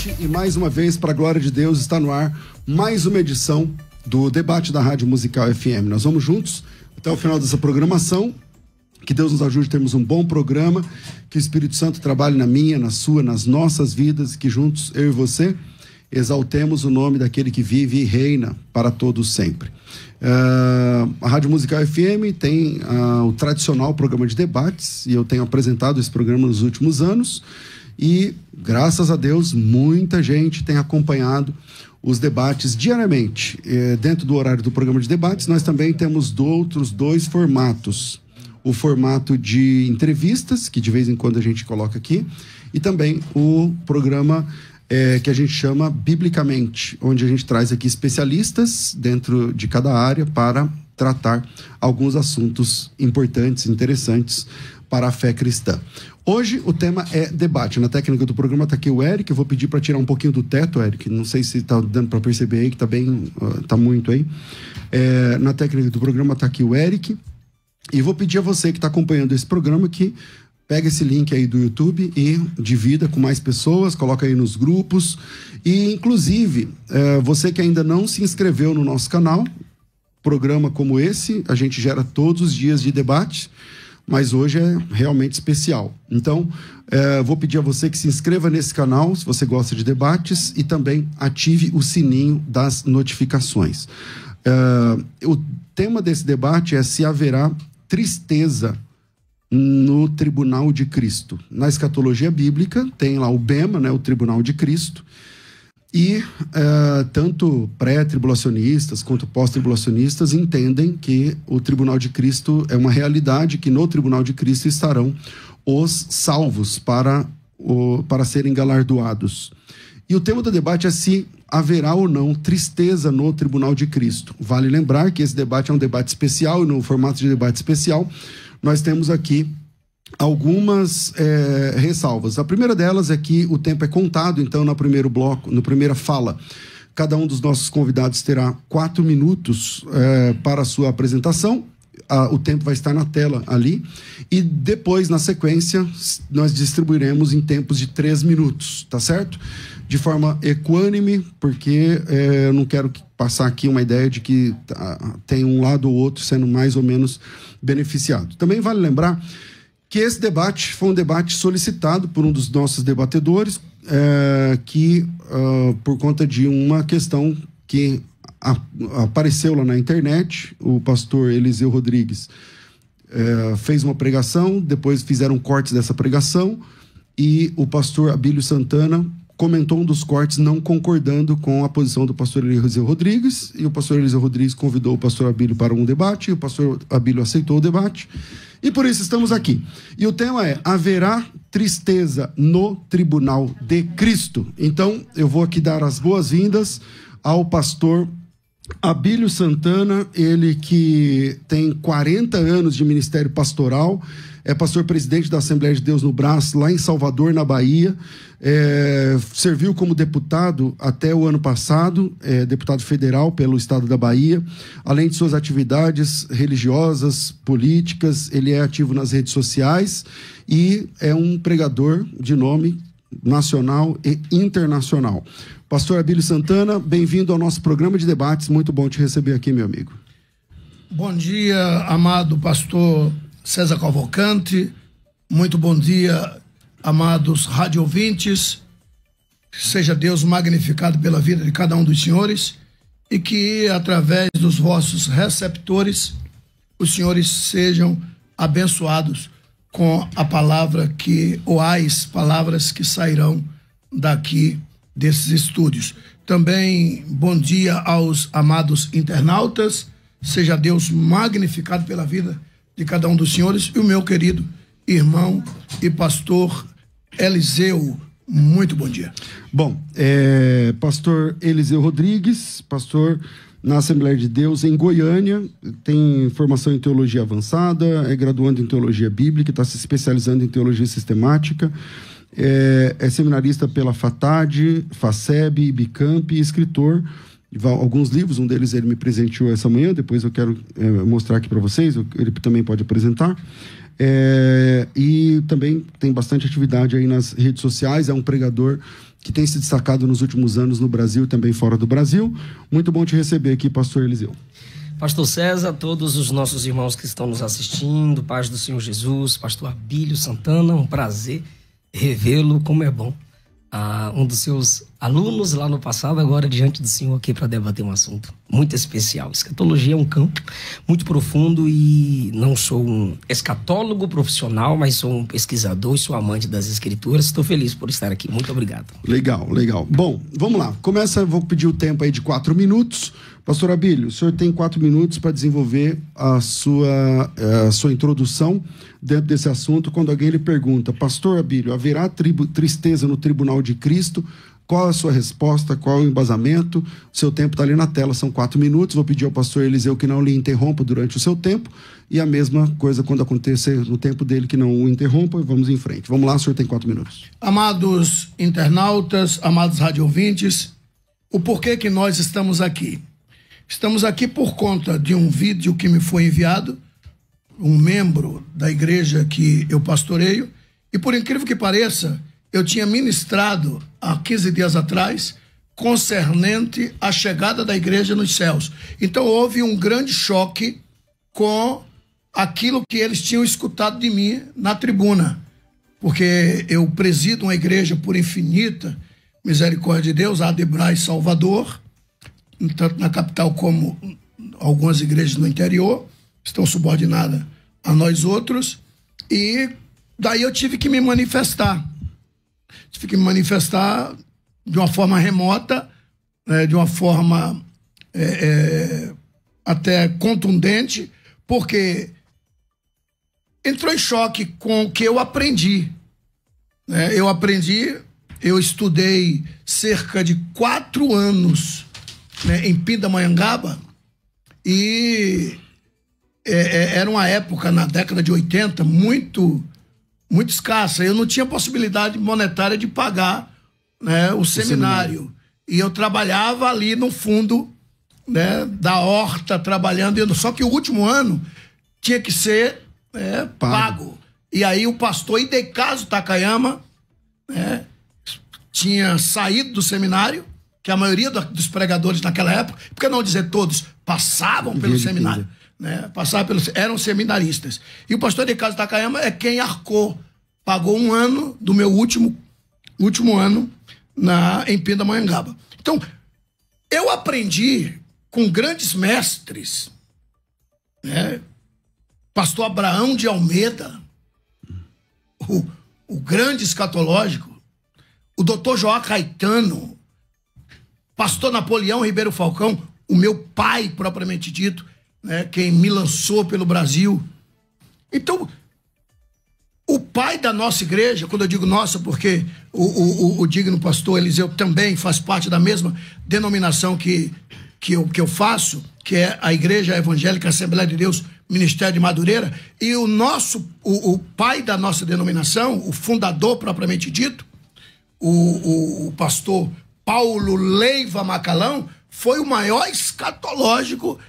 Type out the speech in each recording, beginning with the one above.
noite e mais uma vez, para a glória de Deus, está no ar mais uma edição do debate da Rádio Musical FM. Nós vamos juntos até o final dessa programação. Que Deus nos ajude a termos um bom programa, que o Espírito Santo trabalhe na minha, na sua, nas nossas vidas, e que juntos, eu e você, exaltemos o nome daquele que vive e reina para todos sempre. A Rádio Musical FM tem o tradicional programa de debates, e eu tenho apresentado esse programa nos últimos anos, e graças a Deus muita gente tem acompanhado os debates diariamente. Dentro do horário do programa de debates, nós também temos outros dois formatos. O formato de entrevistas, que de vez em quando a gente coloca aqui, e também o programa que a gente chama Biblicamente, onde a gente traz aqui especialistas dentro de cada área para tratar alguns assuntos importantes, interessantes para a fé cristã. Hoje o tema é debate. Na técnica do programa está aqui o Eric. Eu vou pedir para tirar um pouquinho do teto, Eric. Não sei se está dando para perceber aí, que está bem, está muito aí. Na técnica do programa está aqui o Eric. E vou pedir a você que está acompanhando esse programa que pega esse link aí do YouTube e divida com mais pessoas, coloca aí nos grupos. E, inclusive, você que ainda não se inscreveu no nosso canal, programa como esse, a gente gera todos os dias de debate, mas hoje é realmente especial. Então, vou pedir a você que se inscreva nesse canal, se você gosta de debates, e também ative o sininho das notificações. O tema desse debate é se haverá tristeza no Tribunal de Cristo. Na escatologia bíblica tem lá o bema, né, o Tribunal de Cristo, e tanto pré-tribulacionistas quanto pós-tribulacionistas entendem que o Tribunal de Cristo é uma realidade, que no Tribunal de Cristo estarão os salvos para serem galardoados. E o tema do debate é se haverá ou não tristeza no Tribunal de Cristo. Vale lembrar que esse debate é um debate especial, e no formato de debate especial nós temos aqui algumas ressalvas. A primeira delas é que o tempo é contado, então no primeiro bloco, na primeira fala, cada um dos nossos convidados terá 4 minutos para a sua apresentação. O tempo vai estar na tela ali, e depois, na sequência, nós distribuiremos em tempos de 3 minutos, tá certo? De forma equânime, porque eu não quero passar aqui uma ideia de que tem um lado ou outro sendo mais ou menos beneficiado. Também vale lembrar que esse debate foi um debate solicitado por um dos nossos debatedores, que por conta de uma questão que apareceu lá na internet, o pastor Eliseu Rodrigues fez uma pregação, depois fizeram cortes dessa pregação, e o pastor Abílio Santana comentou um dos cortes não concordando com a posição do pastor Eliseu Rodrigues, e o pastor Eliseu Rodrigues convidou o pastor Abílio para um debate, e o pastor Abílio aceitou o debate, e por isso estamos aqui. E o tema é: haverá tristeza no Tribunal de Cristo? Então, eu vou aqui dar as boas-vindas ao pastor Abílio Santana, ele que tem 40 anos de ministério pastoral, é pastor-presidente da Assembleia de Deus no Brás, lá em Salvador, na Bahia, serviu como deputado até o ano passado, deputado federal pelo estado da Bahia. Além de suas atividades religiosas, políticas, ele é ativo nas redes sociais e é um pregador de nome nacional e internacional. Pastor Abílio Santana, bem-vindo ao nosso programa de debates. Muito bom te receber aqui, meu amigo. Bom dia, amado pastor César Cavalcante. Muito bom dia, amados rádio ouvintes. Seja Deus magnificado pela vida de cada um dos senhores, e que através dos vossos receptores os senhores sejam abençoados com a palavra ou as palavras que sairão daqui desses estúdios. Também bom dia aos amados internautas. Seja Deus magnificado pela vida de cada um dos senhores, e o meu querido irmão e pastor Eliseu. Muito bom dia. Bom, pastor Eliseu Rodrigues, pastor na Assembleia de Deus em Goiânia, tem formação em teologia avançada, é graduando em teologia bíblica, está se especializando em teologia sistemática, é seminarista pela FATAD, FACEB, Bicamp, e escritor. Alguns livros, um deles ele me presenteou essa manhã, depois eu quero mostrar aqui para vocês, ele também pode apresentar. E também tem bastante atividade aí nas redes sociais, é um pregador que tem se destacado nos últimos anos no Brasil e também fora do Brasil. Muito bom te receber aqui, pastor Eliseu. Pastor César, todos os nossos irmãos que estão nos assistindo, paz do Senhor Jesus, pastor Abílio Santana, um prazer revê-lo, como é bom. Um dos seus alunos lá no passado, agora diante do Senhor aqui para debater um assunto muito especial. Escatologia é um campo muito profundo e não sou um escatólogo profissional, mas sou um pesquisador e sou amante das Escrituras. Estou feliz por estar aqui. Muito obrigado. Legal, legal. Bom, vamos lá. Vou pedir o tempo aí de 4 minutos. Pastor Abílio, o senhor tem 4 minutos para desenvolver a sua introdução dentro desse assunto. Quando alguém lhe pergunta, pastor Abílio, haverá tristeza no tribunal de Cristo? Qual a sua resposta? Qual o embasamento? O seu tempo está ali na tela, são 4 minutos. Vou pedir ao pastor Eliseu que não lhe interrompa durante o seu tempo. E a mesma coisa quando acontecer no tempo dele, que não o interrompa. Vamos em frente. Vamos lá, o senhor tem 4 minutos. Amados internautas, amados radiovintes, o porquê que nós estamos aqui? Estamos aqui por conta de um vídeo que me foi enviado, um membro da igreja que eu pastoreio, e por incrível que pareça, eu tinha ministrado há 15 dias atrás concernente à chegada da igreja nos céus. Então houve um grande choque com aquilo que eles tinham escutado de mim na tribuna, porque eu presido uma igreja por infinita misericórdia de Deus, a Adebrai Salvador, tanto na capital como algumas igrejas no interior, estão subordinadas a nós outros, e daí eu tive que me manifestar. Tive que me manifestar de uma forma remota, de uma forma até contundente, porque entrou em choque com o que eu aprendi. Eu estudei cerca de 4 anos em Pindamonhangaba, e era uma época, na década de 80, muito escassa. Eu não tinha possibilidade monetária de pagar o seminário. E eu trabalhava ali no fundo da horta, trabalhando. Só que o último ano tinha que ser pago. E aí o pastor Idecaso Takayama tinha saído do seminário, que a maioria dos pregadores naquela época, por que não dizer todos, passavam pelo seminário, eram seminaristas. E o pastor Idecaso Takayama é quem pagou 1 ano do meu último ano em Pindamonhangaba. Então, eu aprendi com grandes mestres, pastor Abraão de Almeida, o grande escatológico, o doutor João Caetano, pastor Napoleão Ribeiro Falcão, o meu pai propriamente dito, quem me lançou pelo Brasil. Então, o pai da nossa igreja, quando eu digo nossa, porque o digno pastor Eliseu também faz parte da mesma denominação que eu faço, que é a Igreja Evangélica Assembleia de Deus, Ministério de Madureira, e o pai da nossa denominação, o fundador propriamente dito, o pastor Paulo Leiva Macalão, foi o maior escatológico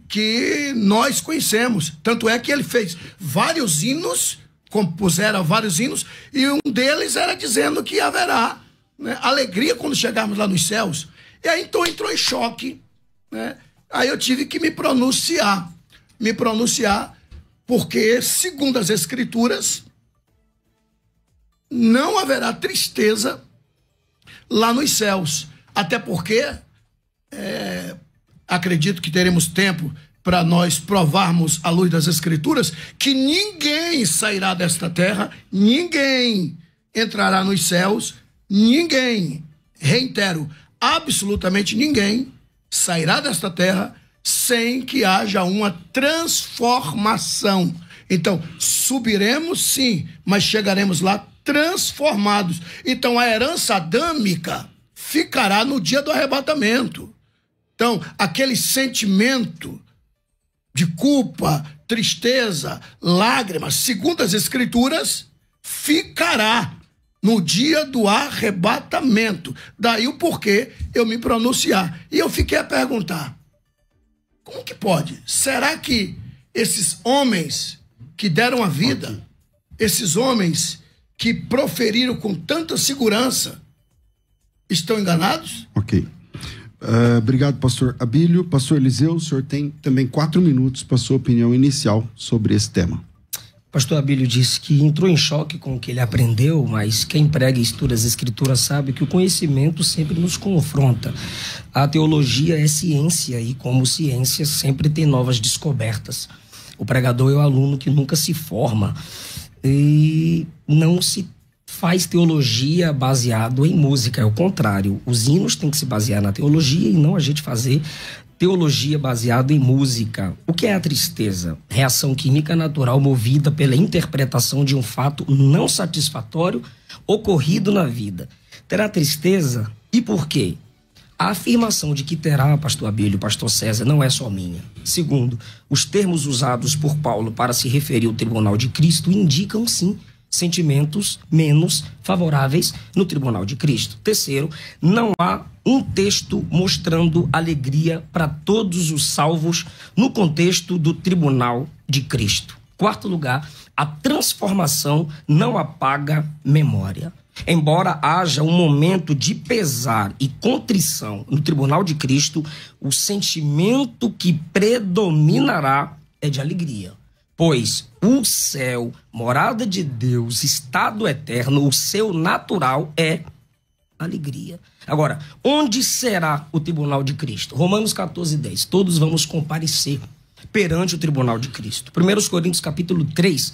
que nós conhecemos. Tanto é que ele fez vários hinos, compuseram vários hinos, e um deles era dizendo que haverá alegria quando chegarmos lá nos céus. E aí então entrou em choque, Aí eu tive que me pronunciar, porque, segundo as Escrituras, não haverá tristeza lá nos céus. Até porque acredito que teremos tempo para nós provarmos à luz das Escrituras que ninguém sairá desta terra, ninguém entrará nos céus, ninguém, reitero, absolutamente ninguém sairá desta terra sem que haja uma transformação. Então, subiremos sim, mas chegaremos lá transformados. Então, a herança adâmica ficará no dia do arrebatamento. Então, aquele sentimento de culpa, tristeza, lágrimas, segundo as Escrituras, ficará no dia do arrebatamento. Daí o porquê eu me pronunciar. E eu fiquei a perguntar, como que pode? Será que esses homens que deram a vida, esses homens que proferiram com tanta segurança estão enganados? Ok. Obrigado, pastor Abílio. Pastor Eliseu, o senhor tem também 4 minutos para sua opinião inicial sobre esse tema. Pastor Abílio disse que entrou em choque com o que ele aprendeu, mas quem prega e estuda as escrituras sabe que o conhecimento sempre nos confronta. A teologia é ciência e, como ciência, sempre tem novas descobertas. O pregador é o aluno que nunca se forma e não se faz teologia baseado em música, é o contrário. Os hinos têm que se basear na teologia e não a gente fazer teologia baseada em música. O que é a tristeza? Reação química natural movida pela interpretação de um fato não satisfatório ocorrido na vida. Terá tristeza? E por quê? A afirmação de que terá, pastor Abílio, pastor César, não é só minha. Segundo, os termos usados por Paulo para se referir ao tribunal de Cristo indicam, sim, sentimentos menos favoráveis no tribunal de Cristo. Terceiro, não há um texto mostrando alegria para todos os salvos no contexto do tribunal de Cristo. Quarto lugar, a transformação não apaga memória. Embora haja um momento de pesar e contrição no tribunal de Cristo, o sentimento que predominará é de alegria. Pois o céu, morada de Deus, estado eterno, o seu natural é alegria. Agora, onde será o tribunal de Cristo? Romanos 14:10. Todos vamos comparecer perante o tribunal de Cristo. 1 Coríntios capítulo 3.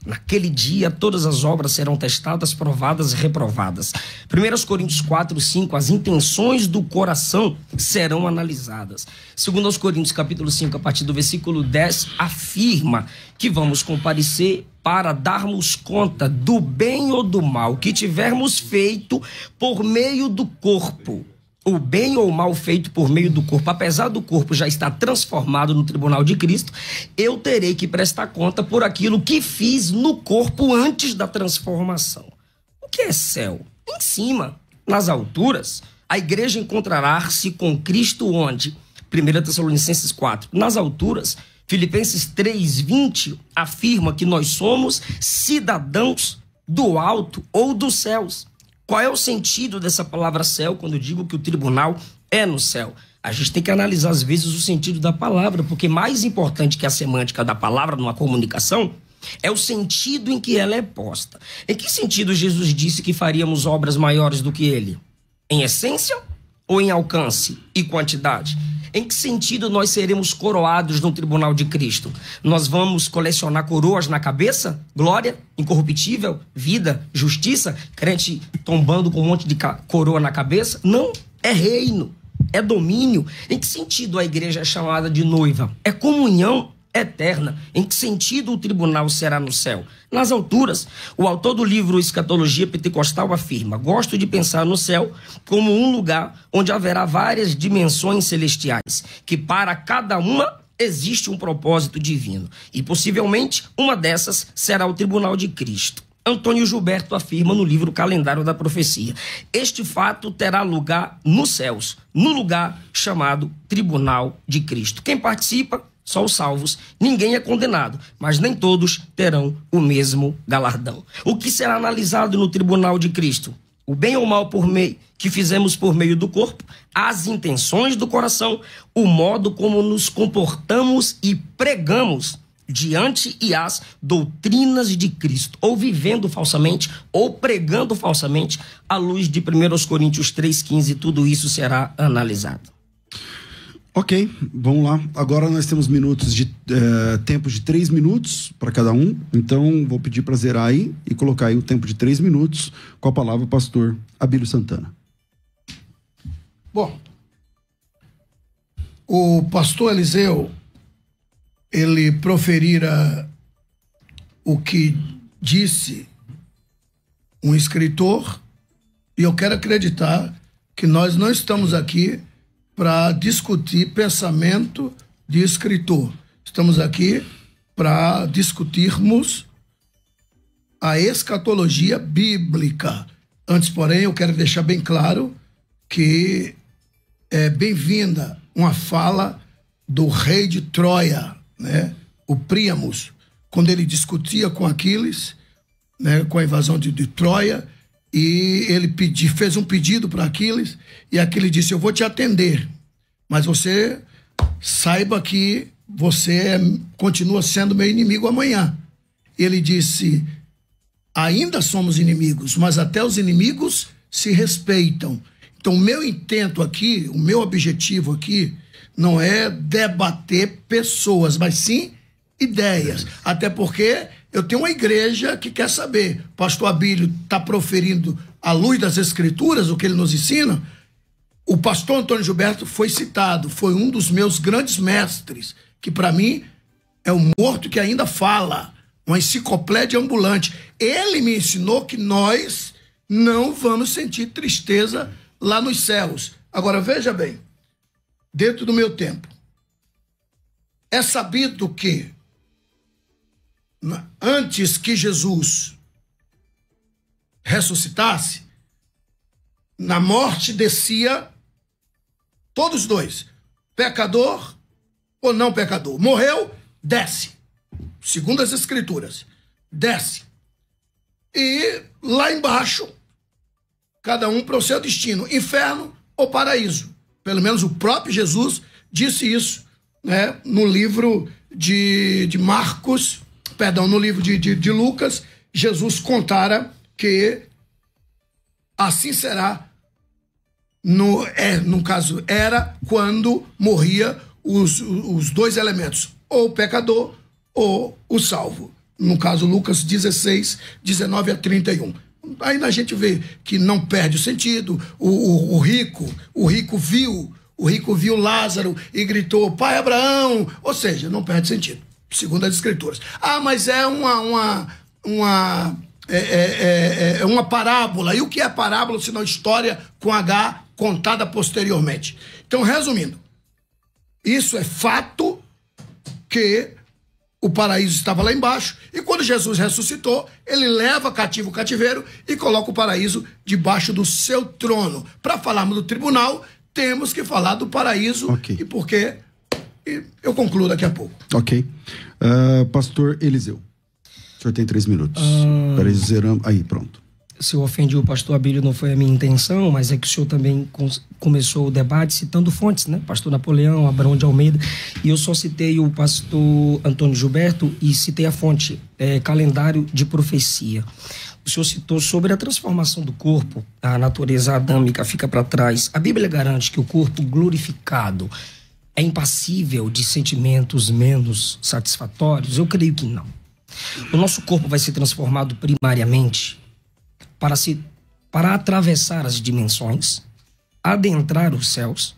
Naquele dia, todas as obras serão testadas, provadas e reprovadas. 1 Coríntios 4:5, as intenções do coração serão analisadas. 2 Coríntios capítulo 5, a partir do versículo 10, afirma que vamos comparecer para darmos conta do bem ou do mal que tivermos feito por meio do corpo. O bem ou o mal feito por meio do corpo, apesar do corpo já estar transformado no tribunal de Cristo, eu terei que prestar conta por aquilo que fiz no corpo antes da transformação. O que é céu? Em cima, nas alturas, a igreja encontrará-se com Cristo onde? 1 Tessalonicenses 4. Nas alturas, Filipenses 3:20 afirma que nós somos cidadãos do alto ou dos céus. Qual é o sentido dessa palavra céu quando eu digo que o tribunal é no céu? A gente tem que analisar, às vezes, o sentido da palavra, porque mais importante que a semântica da palavra numa comunicação é o sentido em que ela é posta. Em que sentido Jesus disse que faríamos obras maiores do que ele? Em essência ou em alcance e quantidade? Em que sentido nós seremos coroados no tribunal de Cristo? Nós vamos colecionar coroas na cabeça? Glória, incorruptível, vida, justiça? Crente tombando com um monte de coroa na cabeça? Não, é reino, é domínio. Em que sentido a igreja é chamada de noiva? É comunhão eterna. Em que sentido o tribunal será no céu? Nas alturas. O autor do livro Escatologia Pentecostal afirma: gosto de pensar no céu como um lugar onde haverá várias dimensões celestiais, que para cada uma existe um propósito divino. E possivelmente uma dessas será o tribunal de Cristo. Antônio Gilberto afirma no livro Calendário da Profecia: este fato terá lugar nos céus, no lugar chamado Tribunal de Cristo. Quem participa? Só os salvos. Ninguém é condenado, mas nem todos terão o mesmo galardão. O que será analisado no tribunal de Cristo? O bem ou mal que fizemos por meio do corpo, as intenções do coração, o modo como nos comportamos e pregamos diante e as doutrinas de Cristo, ou vivendo falsamente, ou pregando falsamente, à luz de 1 Coríntios 3,15, tudo isso será analisado. Ok, vamos lá. Agora nós temos tempo de 3 minutos para cada um. Então vou pedir para zerar aí e colocar aí o tempo de 3 minutos com a palavra o pastor Abílio Santana. Bom, o pastor Eliseu, ele proferira o que disse um escritor, e eu quero acreditar que nós não estamos aqui para discutir pensamento de escritor. Estamos aqui para discutirmos a escatologia bíblica. Antes, porém, eu quero deixar bem claro que é bem-vinda uma fala do rei de Troia, né? O Príamos, quando ele discutia com Aquiles, né, com a invasão de Troia, e ele fez um pedido para Aquiles, e Aquiles disse: eu vou te atender, mas você saiba que você continua sendo meu inimigo amanhã. Ele disse: ainda somos inimigos, mas até os inimigos se respeitam. Então, o meu intento aqui, o meu objetivo aqui, não é debater pessoas, mas sim ideias. Até porque eu tenho uma igreja que quer saber. O pastor Abílio está proferindo, à luz das Escrituras, o que ele nos ensina. O pastor Antônio Gilberto foi citado, foi um dos meus grandes mestres, que para mim é um morto que ainda fala, uma enciclopédia ambulante. Ele me ensinou que nós não vamos sentir tristeza lá nos céus. Agora, veja bem, dentro do meu tempo, é sabido que antes que Jesus ressuscitasse, na morte descia todos dois, pecador ou não pecador. Morreu, desce. Segundo as Escrituras, desce. E lá embaixo, cada um para o seu destino, inferno ou paraíso. Pelo menos o próprio Jesus disse isso, né, no livro de Marcos, perdão, no livro de Lucas. Jesus contara que assim será, no caso, era quando morria os dois elementos, ou o pecador ou o salvo. No caso, Lucas 16, 19 a 31. Aí a gente vê que não perde o sentido. O rico viu Lázaro e gritou: Pai Abraão. Ou seja, não perde sentido, segundo as Escrituras. Ah, mas é uma parábola. E o que é parábola se não história com H contada posteriormente? Então, resumindo, isso é fato, que o paraíso estava lá embaixo, e quando Jesus ressuscitou, ele leva cativo o cativeiro e coloca o paraíso debaixo do seu trono. Para falarmos do tribunal, temos que falar do paraíso. Okay. E porque eu concluo daqui a pouco. Ok. Pastor Eliseu, o senhor tem 3 minutos. Aí, pronto. Se eu ofendi o pastor Abílio, não foi a minha intenção, mas é que o senhor também começou o debate citando fontes, né? Pastor Napoleão, Abraão de Almeida, e eu só citei o pastor Antônio Gilberto e citei a fonte, Calendário de Profecia. O senhor citou sobre a transformação do corpo, a natureza adâmica fica para trás. A Bíblia garante que o corpo glorificado é impassível de sentimentos menos satisfatórios? Eu creio que não. O nosso corpo vai ser transformado primariamente para atravessar as dimensões, adentrar os céus,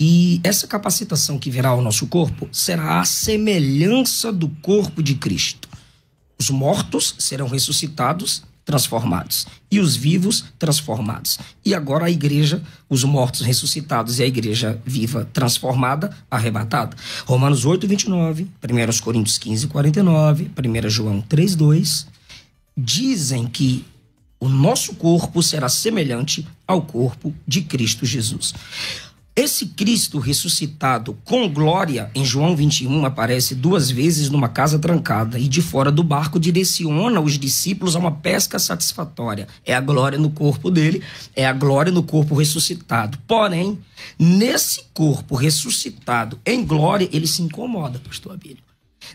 e essa capacitação que virá ao nosso corpo será a semelhança do corpo de Cristo. Os mortos serão ressuscitados, transformados, e os vivos transformados. E agora a igreja, os mortos ressuscitados e a igreja viva transformada, arrebatada. Romanos 8, 29, 1 Coríntios 15, 49, 1 João 3, 2, dizem que o nosso corpo será semelhante ao corpo de Cristo Jesus. Esse Cristo ressuscitado com glória, em João 21, aparece 2 vezes numa casa trancada e de fora do barco direciona os discípulos a uma pesca satisfatória. É a glória no corpo dele, é a glória no corpo ressuscitado. Porém, nesse corpo ressuscitado em glória, ele se incomoda, pastor Abílio.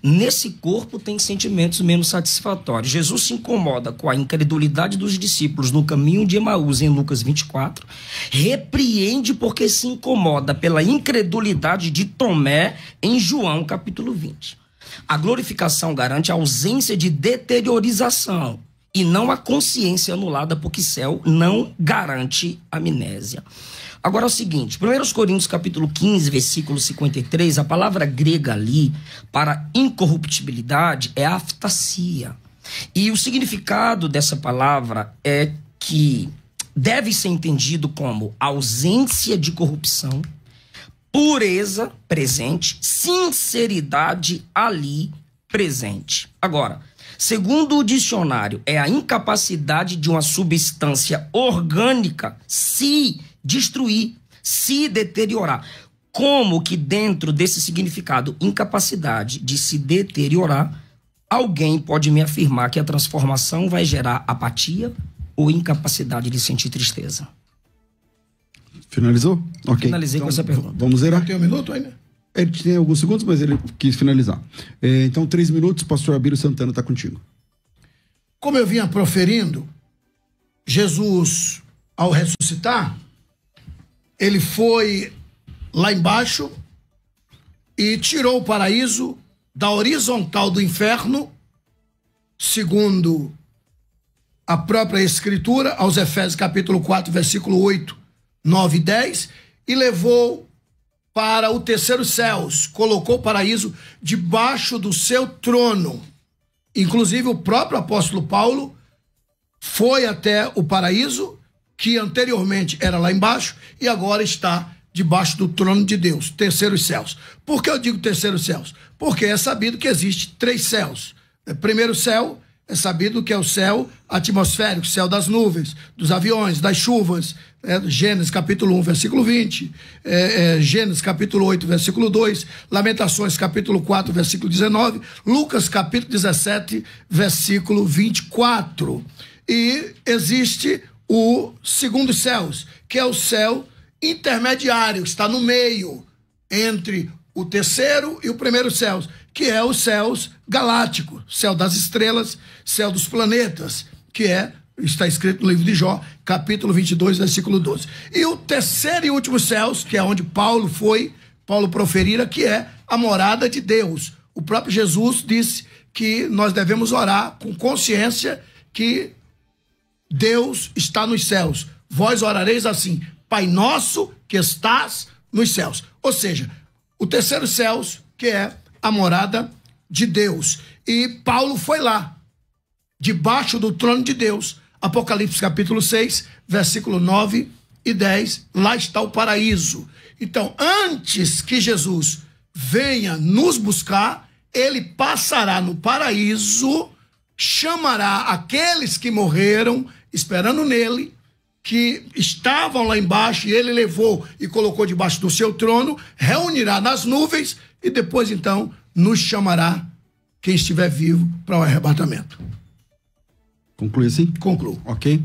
Nesse corpo tem sentimentos menos satisfatórios. Jesus se incomoda com a incredulidade dos discípulos no caminho de Emaús, em Lucas 24. Repreende porque se incomoda pela incredulidade de Tomé, em João capítulo 20. A glorificação garante a ausência de deteriorização e não a consciência anulada, porque céu não garante amnésia. Agora é o seguinte, 1 Coríntios capítulo 15, versículo 53, a palavra grega ali para incorruptibilidade é aftasia. E o significado dessa palavra é que deve ser entendido como ausência de corrupção, pureza presente, sinceridade ali presente. Agora, segundo o dicionário, é a incapacidade de uma substância orgânica se destruir, se deteriorar. Como que dentro desse significado, incapacidade de se deteriorar, alguém pode me afirmar que a transformação vai gerar apatia, ou incapacidade de sentir tristeza. Finalizou? Ok. Finalizei então, com essa pergunta. Vamos zerar? Tem um minuto ainda? Ele tem alguns segundos, mas ele quis finalizar. Então, 3 minutos, pastor Abílio Santana está contigo. Como eu vinha proferindo, Jesus, ao ressuscitar, ele foi lá embaixo e tirou o paraíso da horizontal do inferno, segundo a própria Escritura, aos Efésios capítulo 4, versículo 8, 9 e 10, e levou para o terceiro céus, colocou o paraíso debaixo do seu trono. Inclusive o próprio apóstolo Paulo foi até o paraíso, que anteriormente era lá embaixo, e agora está debaixo do trono de Deus, terceiros céus. Por que eu digo terceiros céus? Porque é sabido que existe 3 céus. Primeiro céu é sabido que é o céu atmosférico, céu das nuvens, dos aviões, das chuvas, Gênesis capítulo 1, versículo 20, Gênesis capítulo 8, versículo 2, Lamentações capítulo 4, versículo 19, Lucas capítulo 17, versículo 24. E existe o segundo céus, que é o céu intermediário, está no meio entre o terceiro e o primeiro céus, que é os céus galácticos, céu das estrelas, céu dos planetas, que está escrito no livro de Jó, capítulo 22, versículo 12. E o terceiro e último céus, que é onde Paulo proferira, que é a morada de Deus. O próprio Jesus disse que nós devemos orar com consciência que Deus está nos céus. Vós orareis assim: Pai nosso que estás nos céus. Ou seja, o terceiro céus, que é a morada de Deus. E Paulo foi lá, debaixo do trono de Deus. Apocalipse capítulo 6, versículo 9 e 10. Lá está o paraíso. Então, antes que Jesus venha nos buscar, ele passará no paraíso, chamará aqueles que morreram esperando nele, que estavam lá embaixo, e ele levou e colocou debaixo do seu trono, reunirá nas nuvens e depois então nos chamará quem estiver vivo para o arrebatamento. Conclui assim? Concluo. Ok.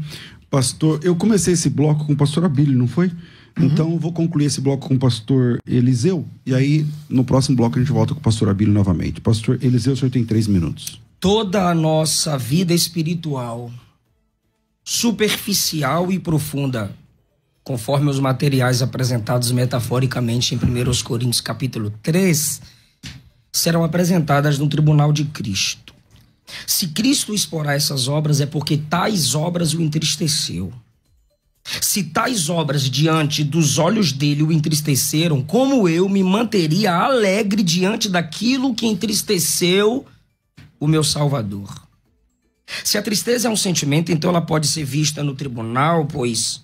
Pastor, eu comecei esse bloco com o pastor Abílio, não foi? Então eu vou concluir esse bloco com o pastor Eliseu, e aí no próximo bloco a gente volta com o pastor Abílio novamente. Pastor Eliseu, o senhor tem 3 minutos. Toda a nossa vida espiritual, superficial e profunda, conforme os materiais apresentados metaforicamente em 1 Coríntios capítulo 3, serão apresentadas no tribunal de Cristo. Se Cristo exporá essas obras, é porque tais obras o entristeceu. Se tais obras diante dos olhos dele o entristeceram, como eu me manteria alegre diante daquilo que entristeceu o meu Salvador? Se a tristeza é um sentimento, então ela pode ser vista no tribunal, pois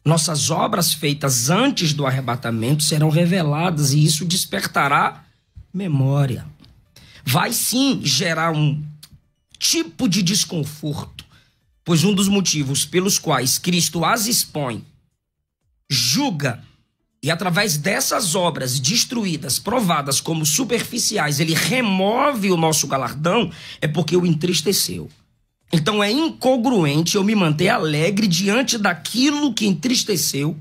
nossas obras feitas antes do arrebatamento serão reveladas e isso despertará memória. Vai sim gerar um tipo de desconforto, pois um dos motivos pelos quais Cristo as expõe, julga e através dessas obras destruídas, provadas como superficiais, ele remove o nosso galardão, é porque o entristeceu. Então é incongruente eu me manter alegre diante daquilo que entristeceu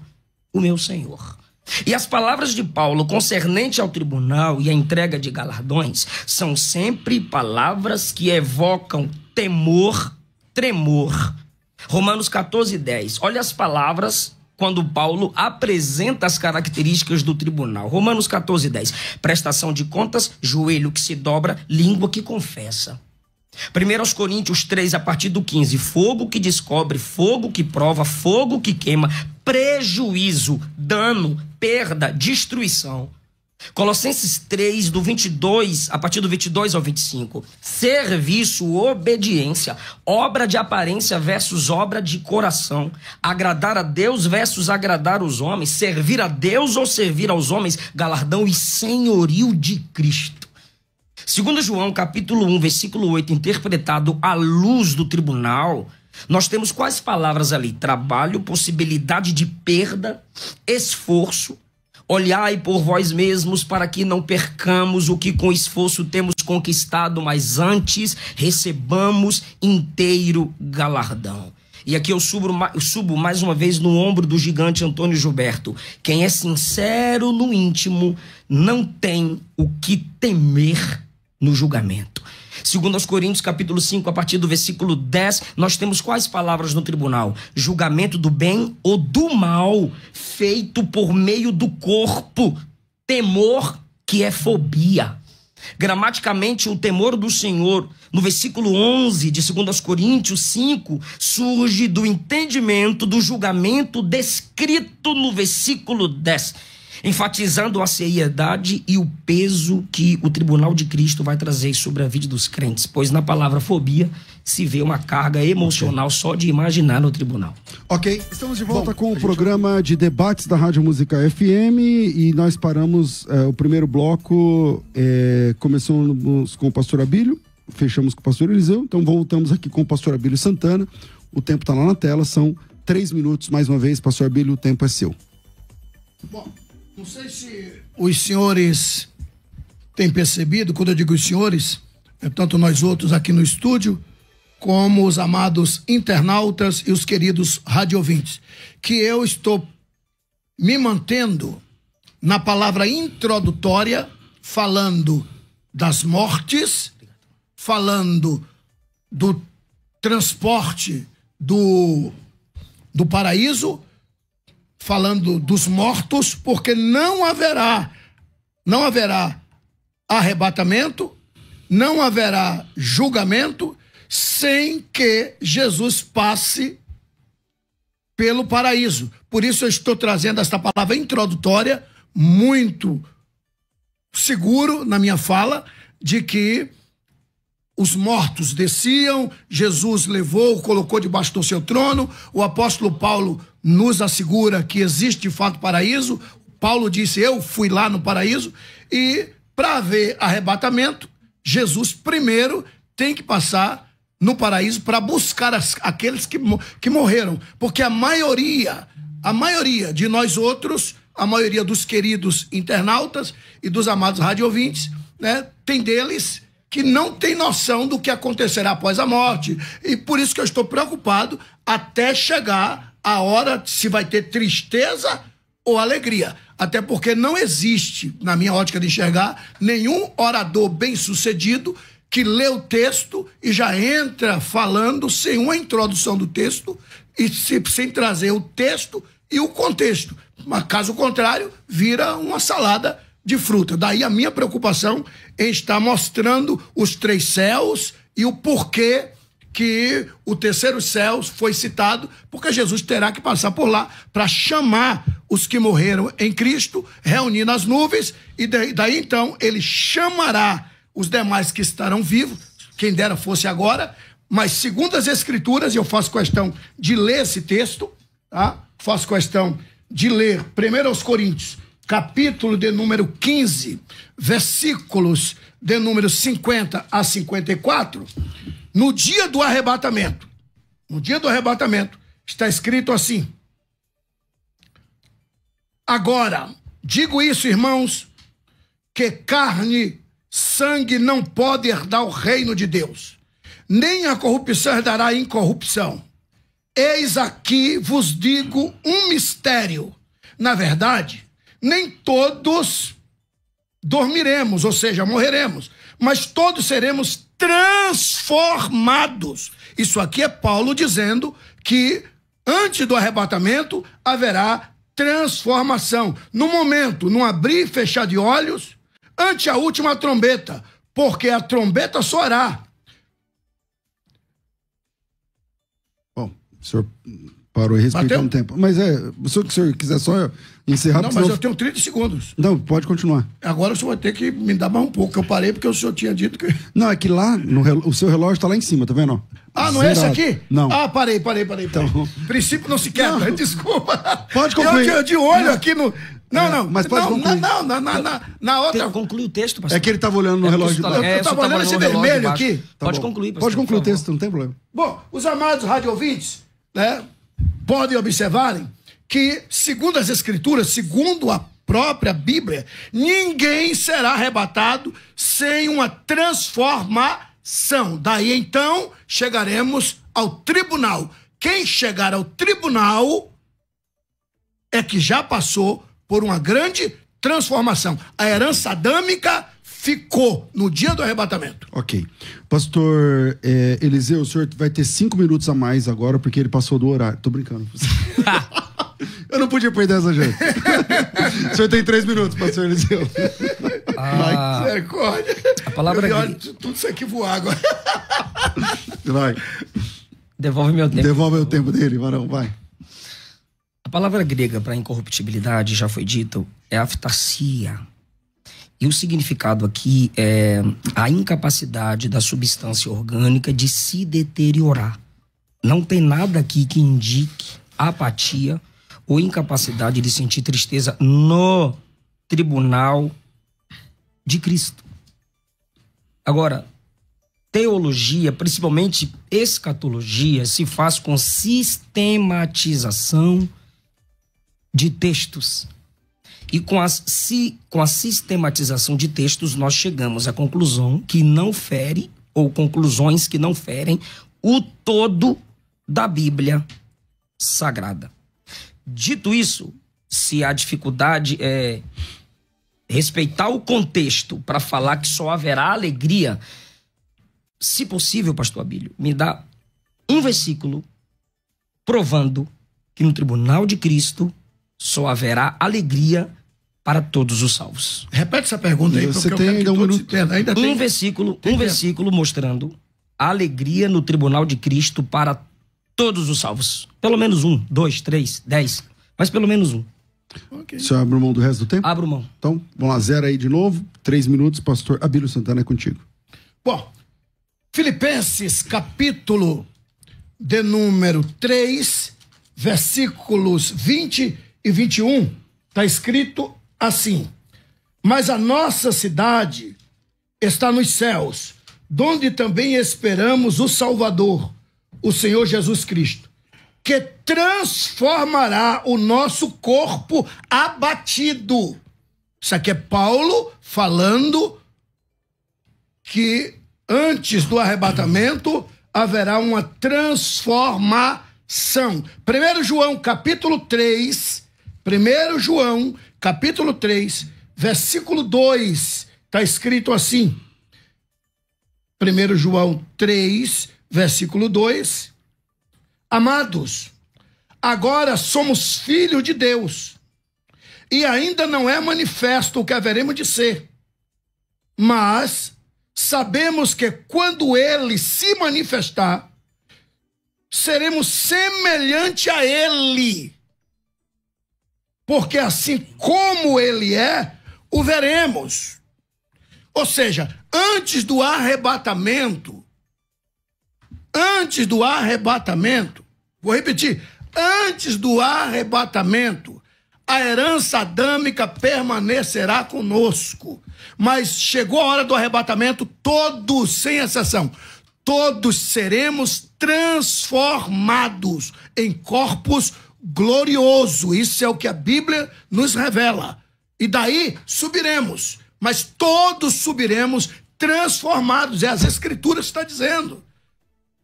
o meu Senhor. E as palavras de Paulo concernente ao tribunal e à entrega de galardões são sempre palavras que evocam temor, tremor. Romanos 14, 10. Olha as palavras quando Paulo apresenta as características do tribunal. Romanos 14, 10. Prestação de contas, joelho que se dobra, língua que confessa. 1 Coríntios 3, a partir do 15, fogo que descobre, fogo que prova, fogo que queima, prejuízo, dano, perda, destruição. Colossenses 3, do 22, a partir do 22 ao 25, serviço, obediência, obra de aparência versus obra de coração, agradar a Deus versus agradar os homens, servir a Deus ou servir aos homens, galardão e senhorio de Cristo. Segundo João, capítulo 1, versículo 8, interpretado à luz do tribunal, nós temos quais palavras ali? Trabalho, possibilidade de perda, esforço. Olhai por vós mesmos para que não percamos o que com esforço temos conquistado, mas antes recebamos inteiro galardão. E aqui eu subo mais uma vez no ombro do gigante Antônio Gilberto. Quem é sincero no íntimo não tem o que temer no julgamento. Segundo aos Coríntios, capítulo 5, a partir do versículo 10, nós temos quais palavras no tribunal? Julgamento do bem ou do mal, feito por meio do corpo. Temor, que é fobia. Gramaticamente, o temor do Senhor, no versículo 11 de 2 aos Coríntios 5, surge do entendimento do julgamento descrito no versículo 10, enfatizando a seriedade e o peso que o tribunal de Cristo vai trazer sobre a vida dos crentes, pois na palavra fobia se vê uma carga emocional só de imaginar no tribunal. Ok, estamos de volta com o programa de debates da Rádio Musical FM e nós paramos o primeiro bloco, começamos com o pastor Abílio, fechamos com o pastor Eliseu, então voltamos aqui com o pastor Abílio Santana. O tempo está lá na tela, são 3 minutos mais uma vez. Pastor Abílio, o tempo é seu. Bom, não sei se os senhores têm percebido, quando eu digo os senhores, tanto nós outros aqui no estúdio, como os amados internautas e os queridos radiovintes, que eu estou me mantendo na palavra introdutória, falando das mortes, falando do transporte do paraíso, falando dos mortos, porque não haverá arrebatamento, não haverá julgamento sem que Jesus passe pelo paraíso. Por isso eu estou trazendo esta palavra introdutória, muito seguro na minha fala, de que os mortos desciam, Jesus levou, colocou debaixo do seu trono. O apóstolo Paulo nos assegura que existe de fato paraíso. Paulo disse, eu fui lá no paraíso. E para haver arrebatamento, Jesus primeiro tem que passar no paraíso para buscar aqueles que morreram. Porque a maioria de nós outros, a maioria dos queridos internautas e dos amados radiovintes, né, tem deles que não tem noção do que acontecerá após a morte. E por isso que eu estou preocupado até chegar a hora se vai ter tristeza ou alegria. Até porque não existe, na minha ótica de enxergar, nenhum orador bem-sucedido que lê o texto e já entra falando sem uma introdução do texto e sem trazer o texto e o contexto. Mas, caso contrário, vira uma salada de fruta. Daí a minha preocupação em estar mostrando os 3 céus e o porquê que o terceiro céu foi citado, porque Jesus terá que passar por lá para chamar os que morreram em Cristo, reunir nas nuvens, e daí então ele chamará os demais que estarão vivos, quem dera fosse agora, mas segundo as Escrituras, e eu faço questão de ler esse texto, tá? Faço questão de ler 1 aos Coríntios, capítulo de número 15, versículos de número 50 a 54, no dia do arrebatamento, está escrito assim: agora, digo isso, irmãos, que carne, sangue não pode herdar o reino de Deus, nem a corrupção herdará a incorrupção. Eis aqui vos digo um mistério. Na verdade, nem todos dormiremos, ou seja, morreremos, mas todos seremos transformados. Isso aqui é Paulo dizendo que antes do arrebatamento haverá transformação. No momento, num abrir e fechar de olhos, ante a última trombeta, porque a trombeta soará. Bom, o senhor parou e respeitou um tempo. Mas se o senhor quiser só encerrar... Não, mas eu tenho 30 segundos. Não, pode continuar. Agora o senhor vai ter que me dar mais um pouco, eu parei porque o senhor tinha dito que... Não, é que lá, o seu relógio está lá em cima, tá vendo? Ah, não é esse aqui? Não. Ah, parei. Então... Princípio não se quebra, não. Desculpa. Pode concluir. Eu de olho aqui no... Não. Mas pode concluir. Na outra... Conclui o texto, pastor. É que ele estava olhando no relógio. Eu estava olhando esse vermelho aqui. Pode concluir, pastor. Pode concluir o texto, não tem problema. Bom, os amados radiovintes, né, podem observarem que, segundo as Escrituras, segundo a própria Bíblia, ninguém será arrebatado sem uma transformação. Daí, então, chegaremos ao tribunal. quem chegar ao tribunal é que já passou por uma grande transformação. A herança adâmica ficou no dia do arrebatamento. Ok. Pastor Eliseu, o senhor vai ter 5 minutos a mais agora, porque ele passou do horário. Tô brincando. Eu não podia perder essa gente. O senhor tem 3 minutos, pastor Eliseu. A palavra olha, tudo isso aqui voar agora. Vai. Devolve meu tempo. Devolve o tempo dele, varão, vai. A palavra grega para incorruptibilidade, já foi dito, é aftasia. E o significado aqui é a incapacidade da substância orgânica de se deteriorar. Não tem nada aqui que indique apatia ou incapacidade de sentir tristeza no tribunal de Cristo. Agora, teologia, principalmente escatologia, se faz com sistematização de textos. E com a sistematização de textos, nós chegamos à conclusão que não fere, ou conclusões que não ferem, o todo da Bíblia Sagrada. Dito isso, se a dificuldade é respeitar o contexto para falar que só haverá alegria, se possível, pastor Abílio, me dá um versículo provando que no tribunal de Cristo só haverá alegria para todos os salvos. Repete essa pergunta aí, você tem ainda um minuto. Ainda tem um versículo mostrando a alegria no tribunal de Cristo para todos os salvos. Pelo menos 1, 2, 3, 10, mas pelo menos 1. Okay. O senhor abre mão do resto do tempo? Abro mão. Então, vamos lá, 0 aí de novo. 3 minutos, pastor Abílio Santana, é contigo. Bom, Filipenses, capítulo de número 3, versículos 20 e 21, está escrito assim: mas a nossa cidade está nos céus, donde também esperamos o Salvador, o Senhor Jesus Cristo, que transformará o nosso corpo abatido. Isso aqui é Paulo falando que antes do arrebatamento haverá uma transformação. 1 João capítulo 3, 1 João capítulo 3, versículo 2, está escrito assim. 1 João 3, versículo 2. Amados, agora somos filhos de Deus, e ainda não é manifesto o que haveremos de ser, mas sabemos que quando ele se manifestar, seremos semelhante a ele, porque assim como ele é, o veremos. Ou seja, antes do arrebatamento, vou repetir, antes do arrebatamento, a herança adâmica permanecerá conosco. Mas chegou a hora do arrebatamento, todos, sem exceção, todos seremos transformados em corpos gloriosos. Isso é o que a Bíblia nos revela. E daí subiremos, mas todos subiremos transformados. É as Escrituras que está dizendo.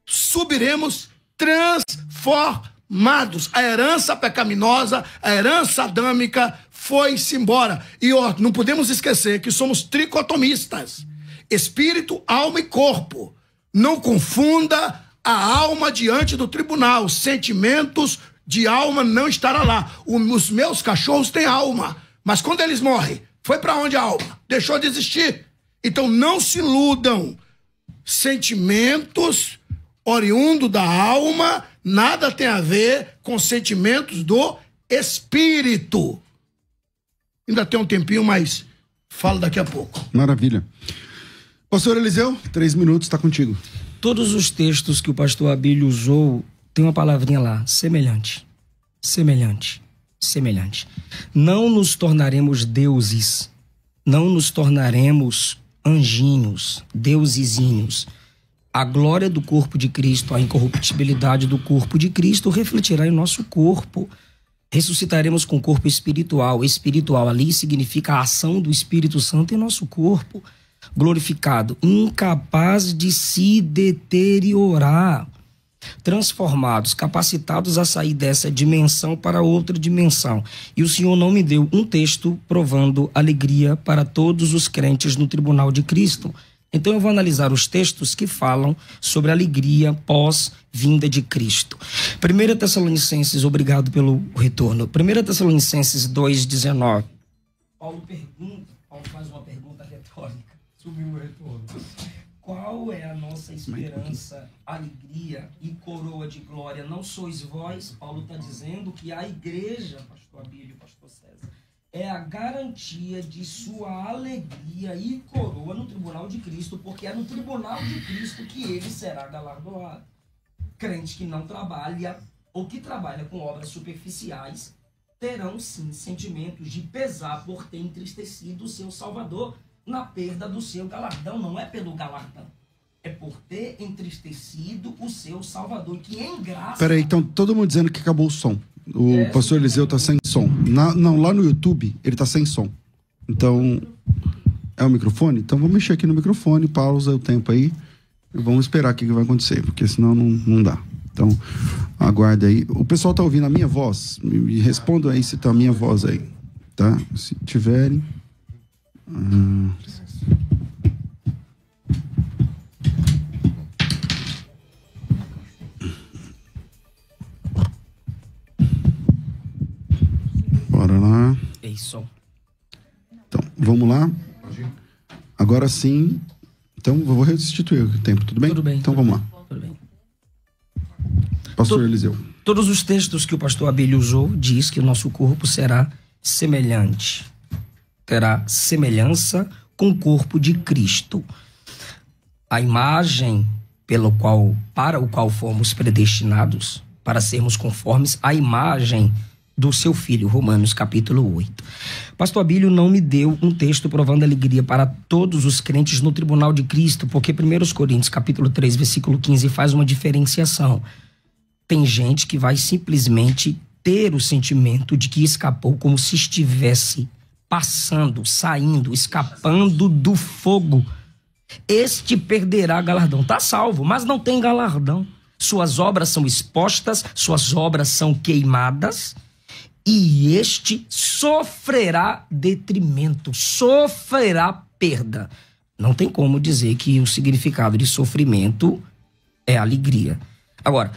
Subiremos transformados. A herança pecaminosa, a herança adâmica foi-se embora. E não podemos esquecer que somos tricotomistas. Espírito, alma e corpo. Não confunda a alma diante do tribunal. Sentimentos de alma não estará lá. Os meus cachorros têm alma, mas quando eles morrem, foi para onde a alma? Deixou de existir. Então não se iludam. Sentimentos oriundo da alma nada tem a ver com sentimentos do espírito. Ainda tem um tempinho, mas falo daqui a pouco. Maravilha. Pastor Eliseu, 3 minutos, está contigo. Todos os textos que o pastor Abílio usou, tem uma palavrinha lá, semelhante. Semelhante. Semelhante. Não nos tornaremos deuses, não nos tornaremos anjinhos, deusezinhos. A glória do corpo de Cristo, a incorruptibilidade do corpo de Cristo refletirá em nosso corpo. Ressuscitaremos com o corpo espiritual. Espiritual ali significa a ação do Espírito Santo em nosso corpo. Glorificado, incapaz de se deteriorar. transformados, capacitados a sair dessa dimensão para outra dimensão. E o Senhor não me deu um texto provando alegria para todos os crentes no tribunal de Cristo. Então eu vou analisar os textos que falam sobre alegria pós-vinda de Cristo. 1 Tessalonicenses, obrigado pelo retorno. 1 Tessalonicenses 2,19. Paulo faz uma pergunta retórica. Subiu o retorno. Qual é a nossa esperança, alegria e coroa de glória? Não sois vós, Paulo está dizendo que a igreja, pastor Abílio, pastor César, é a garantia de sua alegria e coroa no tribunal de Cristo, porque é no tribunal de Cristo que ele será galardoado. Crente que não trabalha ou que trabalha com obras superficiais terão sim sentimentos de pesar por ter entristecido o seu Salvador na perda do seu galardão. Não é pelo galardão, é por ter entristecido o seu Salvador, que em graça... Peraí, então todo mundo dizendo que acabou o som. O pastor Eliseu tá sem som. Não, lá no YouTube ele tá sem som. Então, é o microfone? Então vamos mexer aqui no microfone, pausa o tempo aí e vamos esperar o que vai acontecer, porque senão não dá. Então, aguarde aí. O pessoal tá ouvindo a minha voz? Me respondam aí se tá a minha voz aí, tá? Se tiverem... Bora lá. É isso. Então, vamos lá. Agora sim. Então, eu vou restituir o tempo, tudo bem? Tudo bem. Então, vamos lá. Tudo bem. Pastor Eliseu. Todos os textos que o pastor Abílio usou diz que o nosso corpo será semelhante. Terá semelhança com o corpo de Cristo. A imagem para o qual fomos predestinados, para sermos conformes à imagem do seu Filho, Romanos capítulo 8. Pastor Abílio não me deu um texto provando alegria para todos os crentes no tribunal de Cristo, porque 1 Coríntios capítulo 3, versículo 15 faz uma diferenciação. Tem gente que vai simplesmente ter o sentimento de que escapou como se estivesse passando, saindo, escapando do fogo. Este perderá galardão. Está salvo, mas não tem galardão. Suas obras são expostas, suas obras são queimadas, e este sofrerá detrimento, sofrerá perda. Não tem como dizer que o significado de sofrimento é alegria. Agora,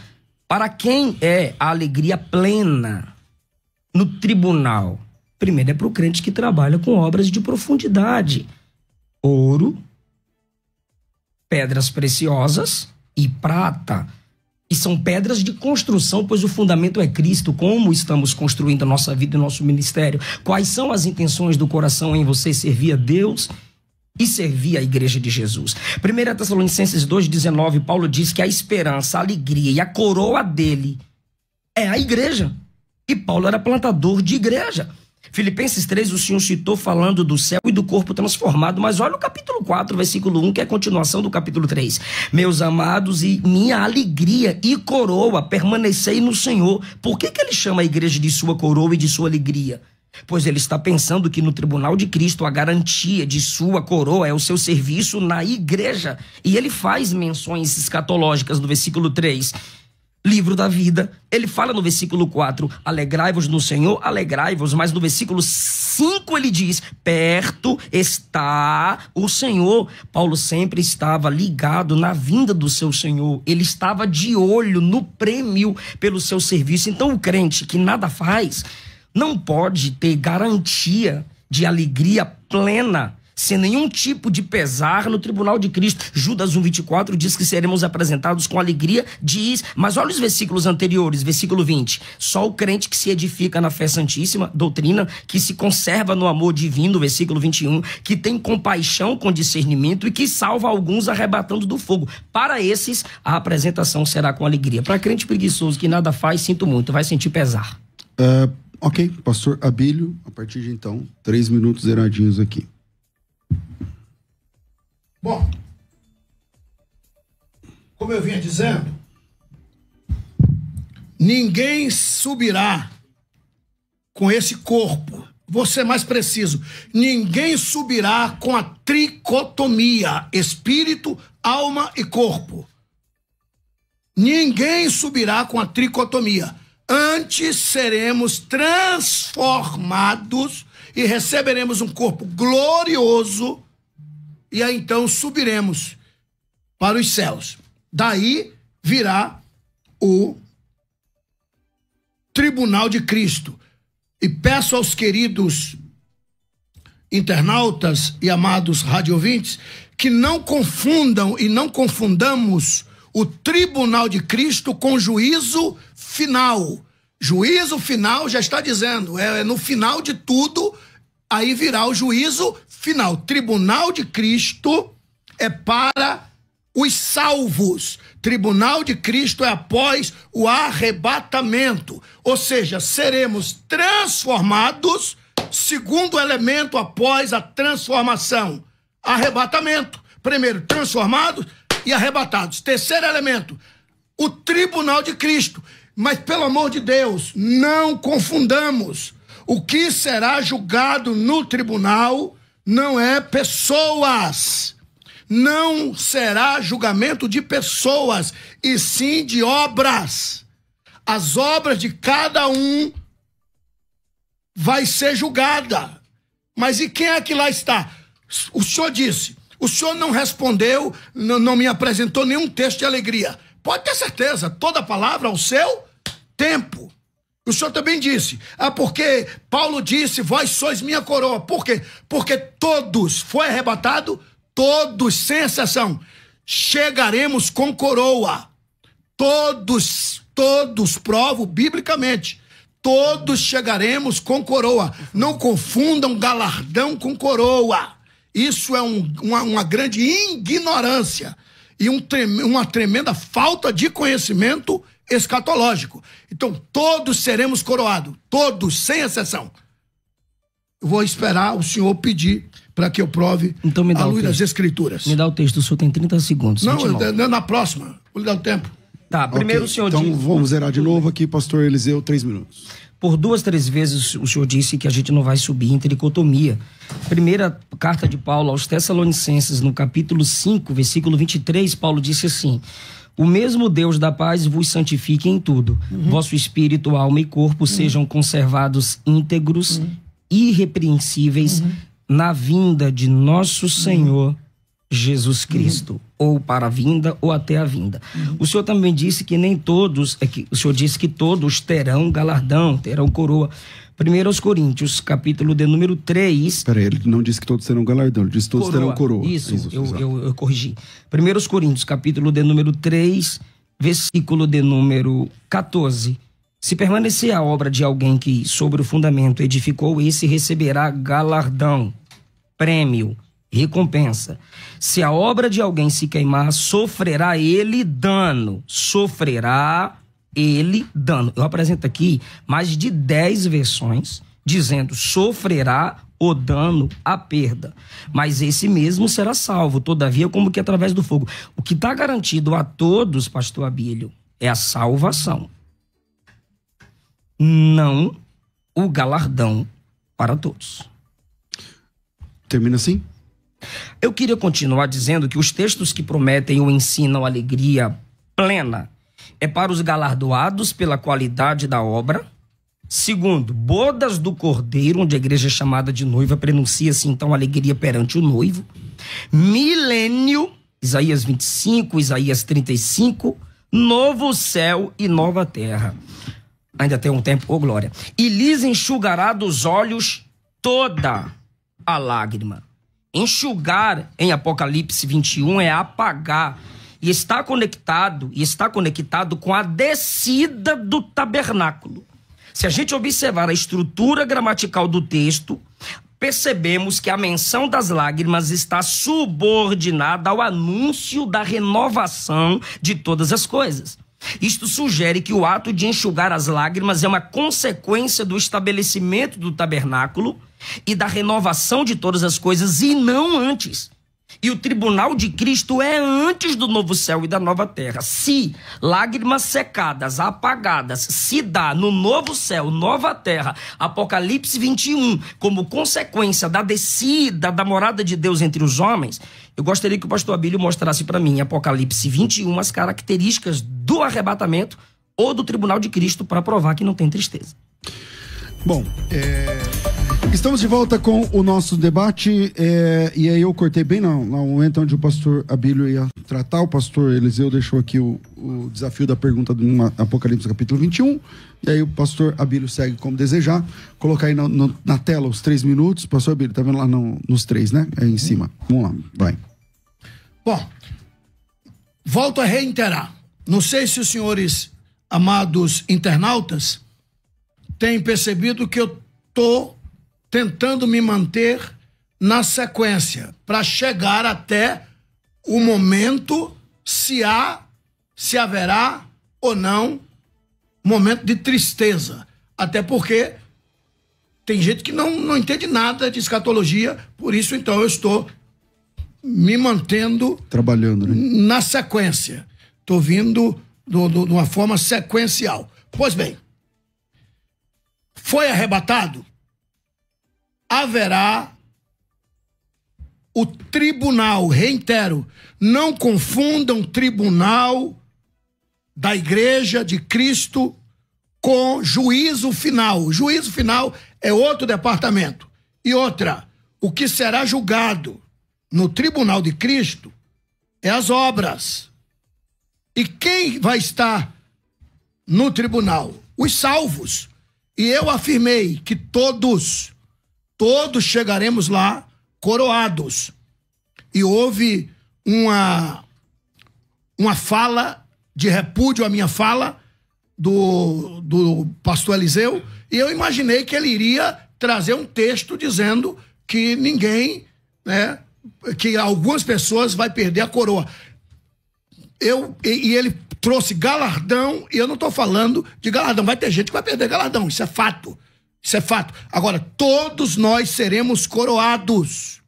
para quem é a alegria plena no tribunal? Primeiro é para o crente que trabalha com obras de profundidade. Ouro, pedras preciosas e prata. E são pedras de construção, pois o fundamento é Cristo. Como estamos construindo a nossa vida e nosso ministério? Quais são as intenções do coração em você servir a Deus e servir a igreja de Jesus? 1 Tessalonicenses 2,19, Paulo diz que a esperança, a alegria e a coroa dele é a igreja. E Paulo era plantador de igreja. Filipenses 3, o Senhor citou falando do céu e do corpo transformado, mas olha o capítulo 4, versículo 1, que é a continuação do capítulo 3. Meus amados, e minha alegria e coroa, permanecei no Senhor. Por que ele chama a igreja de sua coroa e de sua alegria? Pois ele está pensando que no tribunal de Cristo a garantia de sua coroa é o seu serviço na igreja. E ele faz menções escatológicas no versículo 3. Livro da vida, ele fala no versículo 4, alegrai-vos no Senhor, alegrai-vos, mas no versículo 5 ele diz, perto está o Senhor. Paulo sempre estava ligado na vinda do seu Senhor, ele estava de olho no prêmio pelo seu serviço. Então o crente que nada faz não pode ter garantia de alegria plena, sem nenhum tipo de pesar no tribunal de Cristo. Judas 1,24 diz que seremos apresentados com alegria, diz, mas olha os versículos anteriores, versículo 20, só o crente que se edifica na fé santíssima, doutrina, que se conserva no amor divino, versículo 21, que tem compaixão com discernimento e que salva alguns arrebatando do fogo. Para esses, a apresentação será com alegria. Para crente preguiçoso que nada faz, sinto muito, vai sentir pesar. Ok, pastor Abílio, a partir de então, 3 minutos zeradinhos aqui. Bom, como eu vinha dizendo, ninguém subirá com esse corpo. Vou ser mais preciso. Ninguém subirá com a tricotomia, espírito, alma e corpo. ninguém subirá com a tricotomia. Antes seremos transformados e receberemos um corpo glorioso, e aí então subiremos para os céus. Daí virá o tribunal de Cristo. E peço aos queridos internautas e amados radiovintes que não confundam e não confundamos o tribunal de Cristo com juízo final. Juízo final já está dizendo, é no final de tudo, aí virá o juízo final. Tribunal de Cristo é para os salvos. Tribunal de Cristo é após o arrebatamento. Ou seja, seremos transformados, segundo elemento após a transformação. Arrebatamento. Primeiro, transformados e arrebatados. Terceiro elemento, o tribunal de Cristo. Mas, pelo amor de Deus, não confundamos. O que será julgado no tribunal não é pessoas. Não será julgamento de pessoas, e sim de obras. As obras de cada um vai ser julgada. Mas e quem é que lá está? O senhor disse, o senhor não respondeu, não me apresentou nenhum texto de alegria. Pode ter certeza, toda palavra ao seu tempo. O senhor também disse, porque Paulo disse, vós sois minha coroa. Por quê? Porque todos, foi arrebatado, todos, sem exceção, chegaremos com coroa. Todos, provo biblicamente, todos chegaremos com coroa. Não confundam galardão com coroa. Isso é uma grande ignorância e uma tremenda falta de conhecimento escatológico. Então, todos seremos coroados, todos, sem exceção. Eu vou esperar o senhor pedir para que eu prove então, à luz das Escrituras. Me dá o texto, o senhor tem 30 segundos. Não, na próxima, vou lhe dar o tempo. Tá, primeiro okay. O senhor então, diz... vamos zerar de novo aqui, pastor Eliseu, 3 minutos. Por 2, 3 vezes o senhor disse que a gente não vai subir em tricotomia. Primeira carta de Paulo aos Tessalonicenses, no capítulo 5, versículo 23, Paulo disse assim: o mesmo Deus da paz vos santifique em tudo. Vosso espírito, alma e corpo sejam conservados íntegros, irrepreensíveis, na vinda de nosso Senhor Jesus Cristo, ou para a vinda, ou até a vinda. O senhor também disse que nem todos, o senhor disse que todos terão galardão, terão coroa. 1 Coríntios, capítulo de número 3... Peraí, ele não disse que todos terão galardão, ele disse que todos terão coroa. Isso, eu corrigi. 1 Coríntios, capítulo de número 3, versículo de número 14. Se permanecer a obra de alguém que sobre o fundamento edificou, esse receberá galardão, prêmio, recompensa. Se a obra de alguém se queimar, sofrerá ele dano. Eu apresento aqui mais de 10 versões dizendo sofrerá o dano, a perda. Mas esse mesmo será salvo, todavia, como que através do fogo. O que está garantido a todos, pastor Abílio, é a salvação. Não o galardão para todos. Termina assim? Eu queria continuar dizendo que os textos que prometem ou ensinam alegria plena é para os galardoados pela qualidade da obra. Segundo, bodas do Cordeiro, onde a igreja é chamada de noiva, prenuncia-se então alegria perante o noivo. Milênio, Isaías 25, Isaías 35, novo céu e nova terra. Ainda tem um tempo, glória. E lhes enxugará dos olhos toda a lágrima. Enxugar, em Apocalipse 21, é apagar. E está conectado com a descida do tabernáculo. Se a gente observar a estrutura gramatical do texto, percebemos que a menção das lágrimas está subordinada ao anúncio da renovação de todas as coisas. Isto sugere que o ato de enxugar as lágrimas é uma consequência do estabelecimento do tabernáculo e da renovação de todas as coisas, e não antes. E o tribunal de Cristo é antes do novo céu e da nova terra. Se lágrimas secadas, apagadas, se dá no novo céu, nova terra, Apocalipse 21, como consequência da descida da morada de Deus entre os homens, eu gostaria que o pastor Abílio mostrasse para mim, em Apocalipse 21, as características do arrebatamento ou do tribunal de Cristo para provar que não tem tristeza. Bom, estamos de volta com o nosso debate, e aí eu cortei bem no momento onde o pastor Abílio ia tratar. O pastor Eliseu deixou aqui o desafio da pergunta do Apocalipse capítulo 21, e aí o pastor Abílio segue como desejar. Colocar aí na tela os 3 minutos. Pastor Abílio, tá vendo lá nos 3, né? Aí em cima. Vamos lá, vai. Bom, volto a reiterar. Não sei se os senhores, amados internautas, têm percebido que eu estou tentando me manter na sequência para chegar até o momento se haverá ou não momento de tristeza. Até porque tem gente que não entende nada de escatologia, por isso então eu estou me mantendo trabalhando, né? Na sequência. Estou vindo de uma forma sequencial. Pois bem, foi arrebatado, haverá o tribunal, reitero, não confundam tribunal da Igreja de Cristo com juízo final. O juízo final é outro departamento. E outra, o que será julgado no tribunal de Cristo é as obras. E quem vai estar no tribunal? Os salvos. E eu afirmei que todos chegaremos lá coroados. E houve uma fala de repúdio à minha fala do pastor Eliseu, e eu imaginei que ele iria trazer um texto dizendo que ninguém, né, que algumas pessoas vai perder a coroa. E ele trouxe galardão, e eu não estou falando de galardão. Vai ter gente que vai perder galardão, isso é fato. Isso é fato. Agora, todos nós seremos coroados.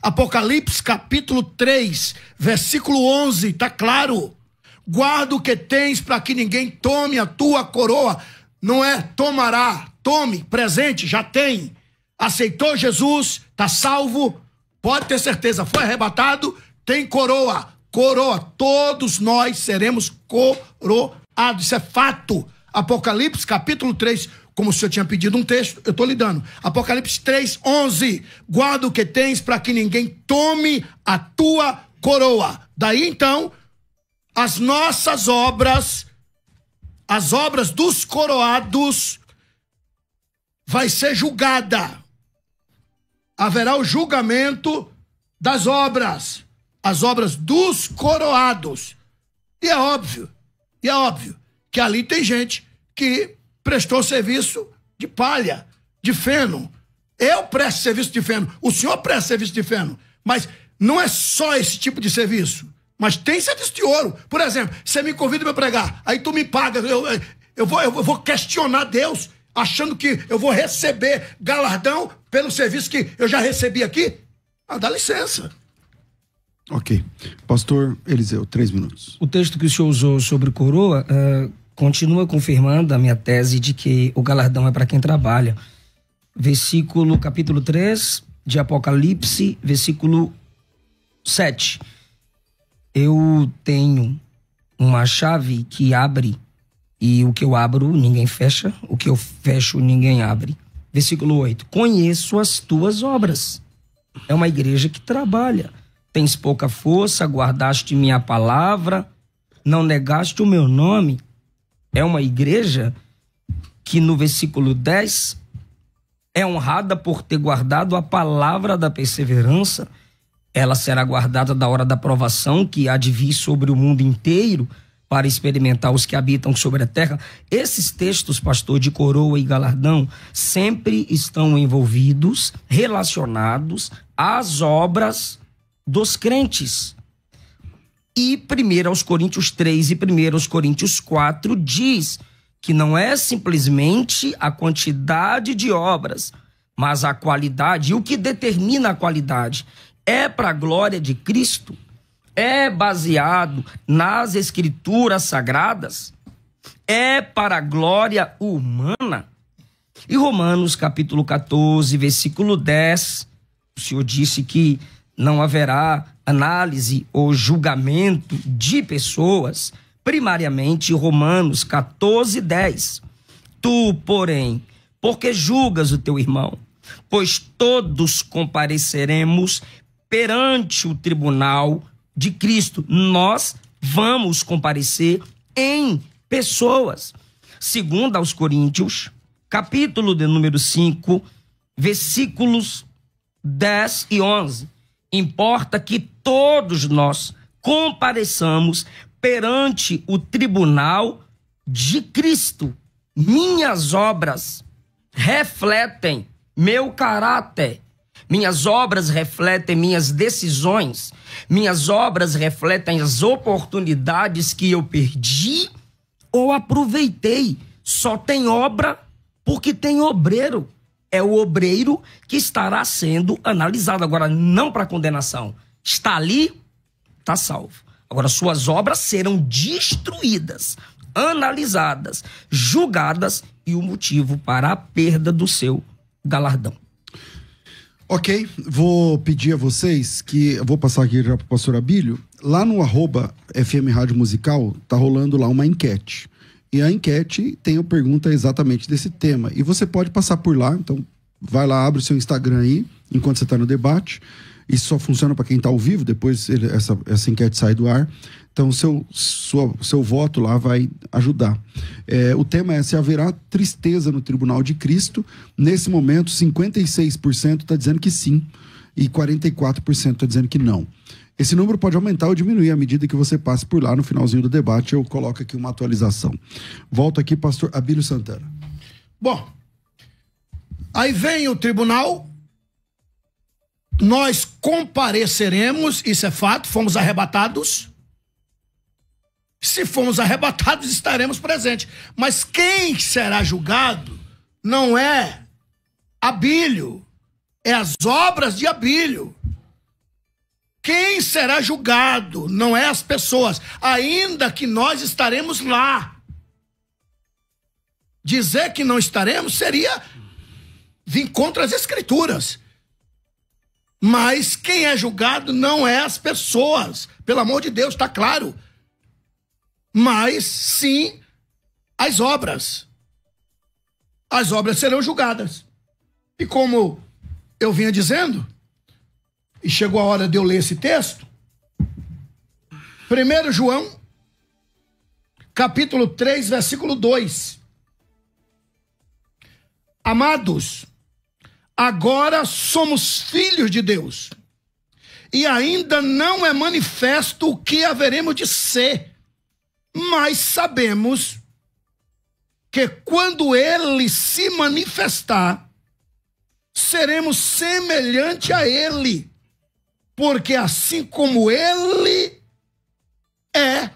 Apocalipse capítulo 3, versículo 11, está claro. Guarda o que tens para que ninguém tome a tua coroa. Não é tomará, tome, presente, já tem. Aceitou Jesus, está salvo, pode ter certeza, foi arrebatado, tem coroa. Coroa, todos nós seremos coroados, isso é fato. Apocalipse capítulo 3, como o senhor tinha pedido um texto, eu estou lhe dando. Apocalipse 3, 11, guarda o que tens para que ninguém tome a tua coroa. Daí então, as nossas obras, as obras dos coroados, vai ser julgada. Haverá o julgamento das obras. As obras dos coroados. E é óbvio que ali tem gente que prestou serviço de palha, de feno. Eu presto serviço de feno, o senhor presta serviço de feno, mas não é só esse tipo de serviço, mas tem serviço de ouro. Por exemplo, você me convida para pregar, aí tu me paga, eu vou questionar Deus, achando que eu vou receber galardão pelo serviço que eu já recebi aqui? Dá licença. Ok. Pastor Eliseu, 3 minutos. O texto que o senhor usou sobre coroa continua confirmando a minha tese de que o galardão é para quem trabalha. Capítulo 3 de Apocalipse, versículo 7. Eu tenho uma chave que abre, e o que eu abro ninguém fecha, o que eu fecho ninguém abre. Versículo 8. Conheço as tuas obras. É uma igreja que trabalha. Tens pouca força, guardaste minha palavra, não negaste o meu nome. É uma igreja que no versículo 10 é honrada por ter guardado a palavra da perseverança. Ela será guardada da hora da provação que há de vir sobre o mundo inteiro para experimentar os que habitam sobre a terra. Esses textos, pastor, de coroa e galardão, sempre estão envolvidos, relacionados às obras dos crentes. E 1 Coríntios 3 e 1 Coríntios 4 diz que não é simplesmente a quantidade de obras, mas a qualidade. E o que determina a qualidade é para a glória de Cristo, é baseado nas escrituras sagradas, é para a glória humana. E Romanos capítulo 14, versículo 10, o Senhor disse que não haverá análise ou julgamento de pessoas, primariamente Romanos 14:10. Tu, porém, porque julgas o teu irmão? Pois todos compareceremos perante o tribunal de Cristo. Nós vamos comparecer em pessoas. Segundo aos Coríntios, capítulo de número 5, versículos 10 e 11. Importa que todos nós compareçamos perante o tribunal de Cristo. Minhas obras refletem meu caráter. Minhas obras refletem minhas decisões. Minhas obras refletem as oportunidades que eu perdi ou aproveitei. Só tem obra porque tem obreiro. É o obreiro que estará sendo analisado. Agora, não para condenação. Está ali, está salvo. Agora, suas obras serão destruídas, analisadas, julgadas e o motivo para a perda do seu galardão. Ok, vou pedir a vocês que, eu vou passar aqui já para o pastor Abílio, lá no @FM Rádio Musical, tá rolando lá uma enquete. E a enquete tem a pergunta exatamente desse tema. E você pode passar por lá, então vai lá, abre o seu Instagram aí, enquanto você está no debate. Isso só funciona para quem está ao vivo, depois essa enquete sai do ar. Então, seu voto lá vai ajudar. O tema é se haverá tristeza no Tribunal de Cristo. Nesse momento, 56% está dizendo que sim e 44% está dizendo que não. Esse número pode aumentar ou diminuir à medida que você passe por lá no finalzinho do debate. Eu coloco aqui uma atualização. Volto aqui, pastor Abílio Santana. Bom, aí vem o tribunal, nós compareceremos, isso é fato, fomos arrebatados. Se fomos arrebatados, estaremos presentes. Mas quem será julgado não é Abílio, é as obras de Abílio. Quem será julgado não é as pessoas, ainda que nós estaremos lá. Dizer que não estaremos seria vir contra as Escrituras. Mas quem é julgado não é as pessoas. Pelo amor de Deus, está claro. Mas sim as obras. As obras serão julgadas. E como eu vinha dizendo, e chegou a hora de eu ler esse texto, 1 João, capítulo 3, versículo 2. Amados, agora somos filhos de Deus, e ainda não é manifesto o que haveremos de ser, mas sabemos que quando ele se manifestar, seremos semelhante a ele, porque assim como ele é,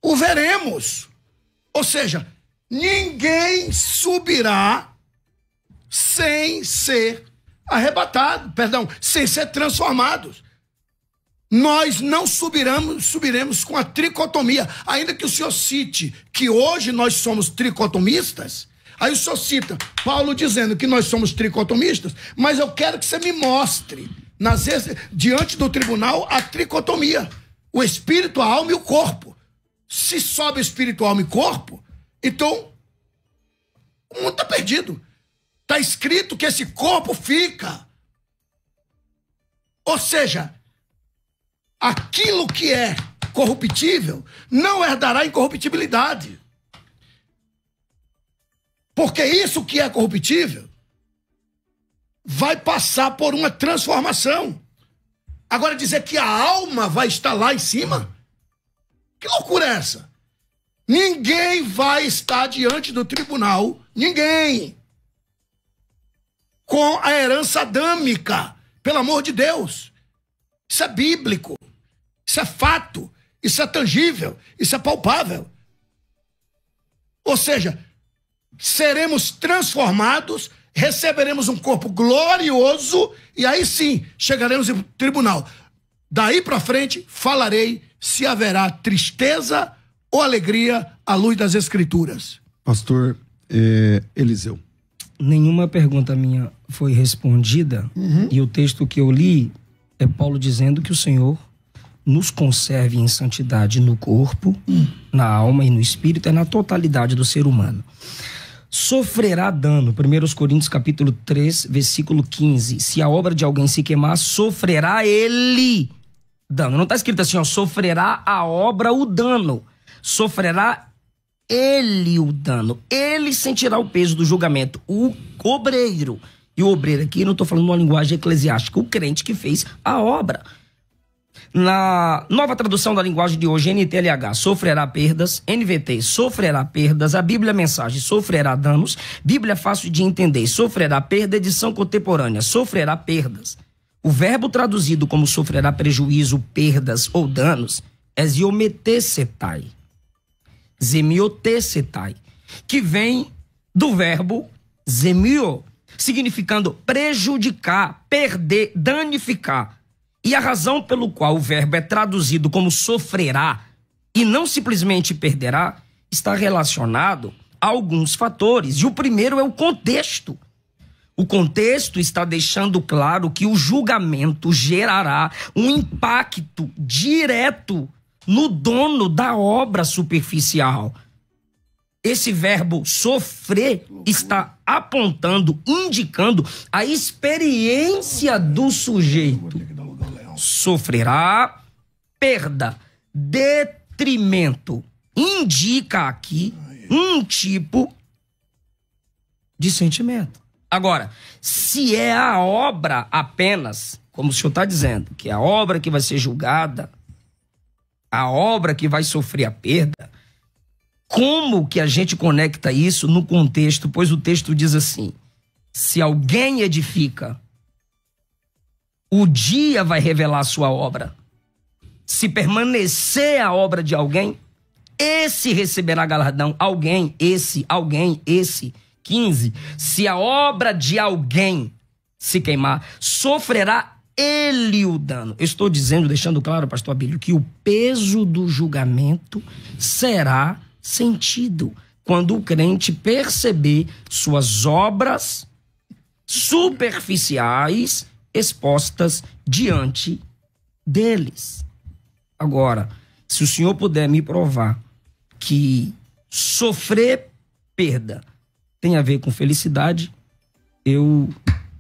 o veremos. Ou seja, ninguém subirá sem ser arrebatado, sem ser transformados. Nós não subiremos com a tricotomia, ainda que o senhor cite que hoje nós somos tricotomistas. Aí o senhor cita Paulo dizendo que nós somos tricotomistas, mas eu quero que você me mostre diante do tribunal a tricotomia, o espírito, a alma e o corpo. Se sobe espírito, alma e corpo, então o mundo está perdido. Está escrito que esse corpo fica. Ou seja, aquilo que é corruptível não herdará incorruptibilidade. Porque isso que é corruptível vai passar por uma transformação. Agora dizer que a alma vai estar lá em cima? Que loucura é essa? Ninguém vai estar diante do tribunal, ninguém, com a herança adâmica, pelo amor de Deus. Isso é bíblico, isso é fato, isso é tangível, isso é palpável. Ou seja, seremos transformados, receberemos um corpo glorioso e aí sim chegaremos ao tribunal. Daí para frente falarei se haverá tristeza ou alegria à luz das Escrituras. Pastor Eliseu. Nenhuma pergunta minha foi respondida. E o texto que eu li é Paulo dizendo que o Senhor nos conserve em santidade no corpo, na alma e no espírito, é na totalidade do ser humano. Sofrerá dano, 1 Coríntios capítulo 3, versículo 15. Se a obra de alguém se queimar, sofrerá ele dano. Não está escrito assim, ó, sofrerá a obra o dano. Sofrerá ele o dano. Ele sentirá o peso do julgamento. O obreiro. E o obreiro aqui, não estou falando uma linguagem eclesiástica, o crente que fez a obra. Na nova tradução da linguagem de hoje, NTLH, sofrerá perdas, NVT, sofrerá perdas, a Bíblia Mensagem, sofrerá danos, Bíblia Fácil de Entender, sofrerá perda, edição contemporânea, sofrerá perdas. O verbo traduzido como sofrerá prejuízo, perdas ou danos é ziometesetai, zemiotesetai, que vem do verbo zemio, significando prejudicar, perder, danificar. E a razão pelo qual o verbo é traduzido como sofrerá e não simplesmente perderá está relacionado a alguns fatores. E o primeiro é o contexto. O contexto está deixando claro que o julgamento gerará um impacto direto no dono da obra superficial. Esse verbo sofrer está apontando, indicando a experiência do sujeito. Sofrerá perda, detrimento. Indica aqui um tipo de sentimento. Agora, se é a obra apenas, como o senhor está dizendo, que é a obra que vai ser julgada, a obra que vai sofrer a perda, como que a gente conecta isso no contexto? Pois o texto diz assim: se alguém edifica, o dia vai revelar a sua obra. Se permanecer a obra de alguém, esse receberá galardão. Alguém, esse. 15. Se a obra de alguém se queimar, sofrerá ele o dano. Eu estou dizendo, deixando claro, pastor Abílio, que o peso do julgamento será sentido quando o crente perceber suas obras superficiais expostas diante deles. Agora, se o senhor puder me provar que sofrer perda tem a ver com felicidade, eu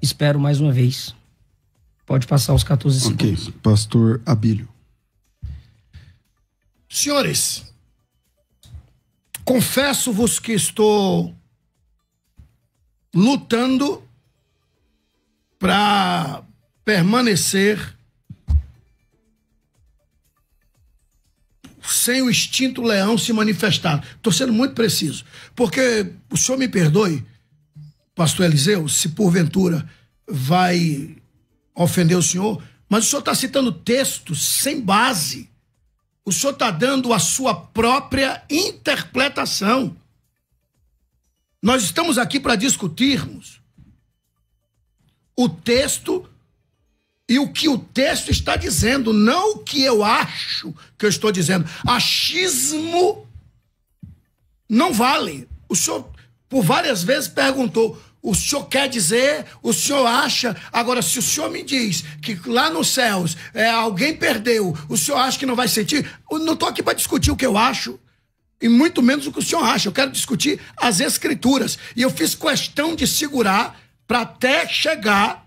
espero mais uma vez. Pode passar os 14 segundos. Ok, pastor Abílio. Senhores, confesso-vos que estou lutando para permanecer sem o instinto leão se manifestar. Estou sendo muito preciso, porque o senhor me perdoe, pastor Eliseu, se porventura vai ofender o senhor, mas o senhor está citando textos sem base. O senhor está dando a sua própria interpretação. Nós estamos aqui para discutirmos o texto e o que o texto está dizendo, não o que eu acho que eu estou dizendo. Achismo não vale. O senhor, por várias vezes, perguntou: o senhor quer dizer, o senhor acha? Agora, se o senhor me diz que lá nos céus alguém perdeu, o senhor acha que não vai sentir? Eu não estou aqui para discutir o que eu acho, e muito menos o que o senhor acha. Eu quero discutir as escrituras. E eu fiz questão de segurar para até chegar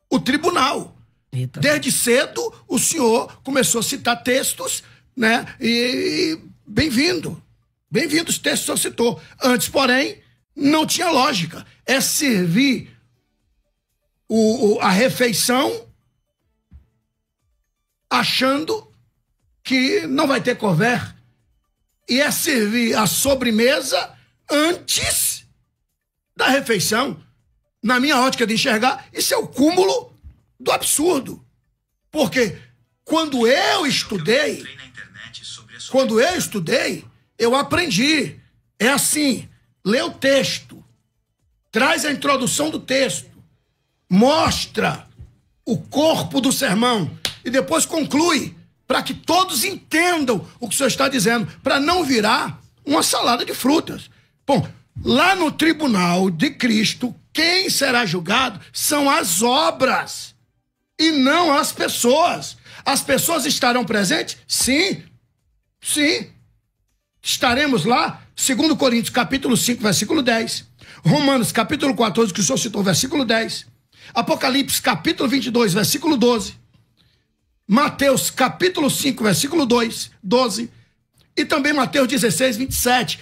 o tribunal. Eita. Desde cedo, o senhor começou a citar textos, né? E bem-vindo. Bem-vindo os textos que o senhor citou. Antes, porém, não tinha lógica. É servir a refeição achando que não vai ter couvert. E é servir a sobremesa antes da refeição. Na minha ótica de enxergar, isso é o cúmulo do absurdo. Porque quando eu estudei, eu aprendi. É assim: lê o texto, traz a introdução do texto, mostra o corpo do sermão e depois conclui, para que todos entendam o que o senhor está dizendo, para não virar uma salada de frutas. Bom, lá no tribunal de Cristo, quem será julgado são as obras e não as pessoas. As pessoas estarão presentes? Sim. Sim. Estaremos lá. 2 Coríntios capítulo 5, versículo 10. Romanos capítulo 14, que o senhor citou, versículo 10. Apocalipse capítulo 22, versículo 12. Mateus capítulo 5, versículo 12. E também Mateus 16, 27.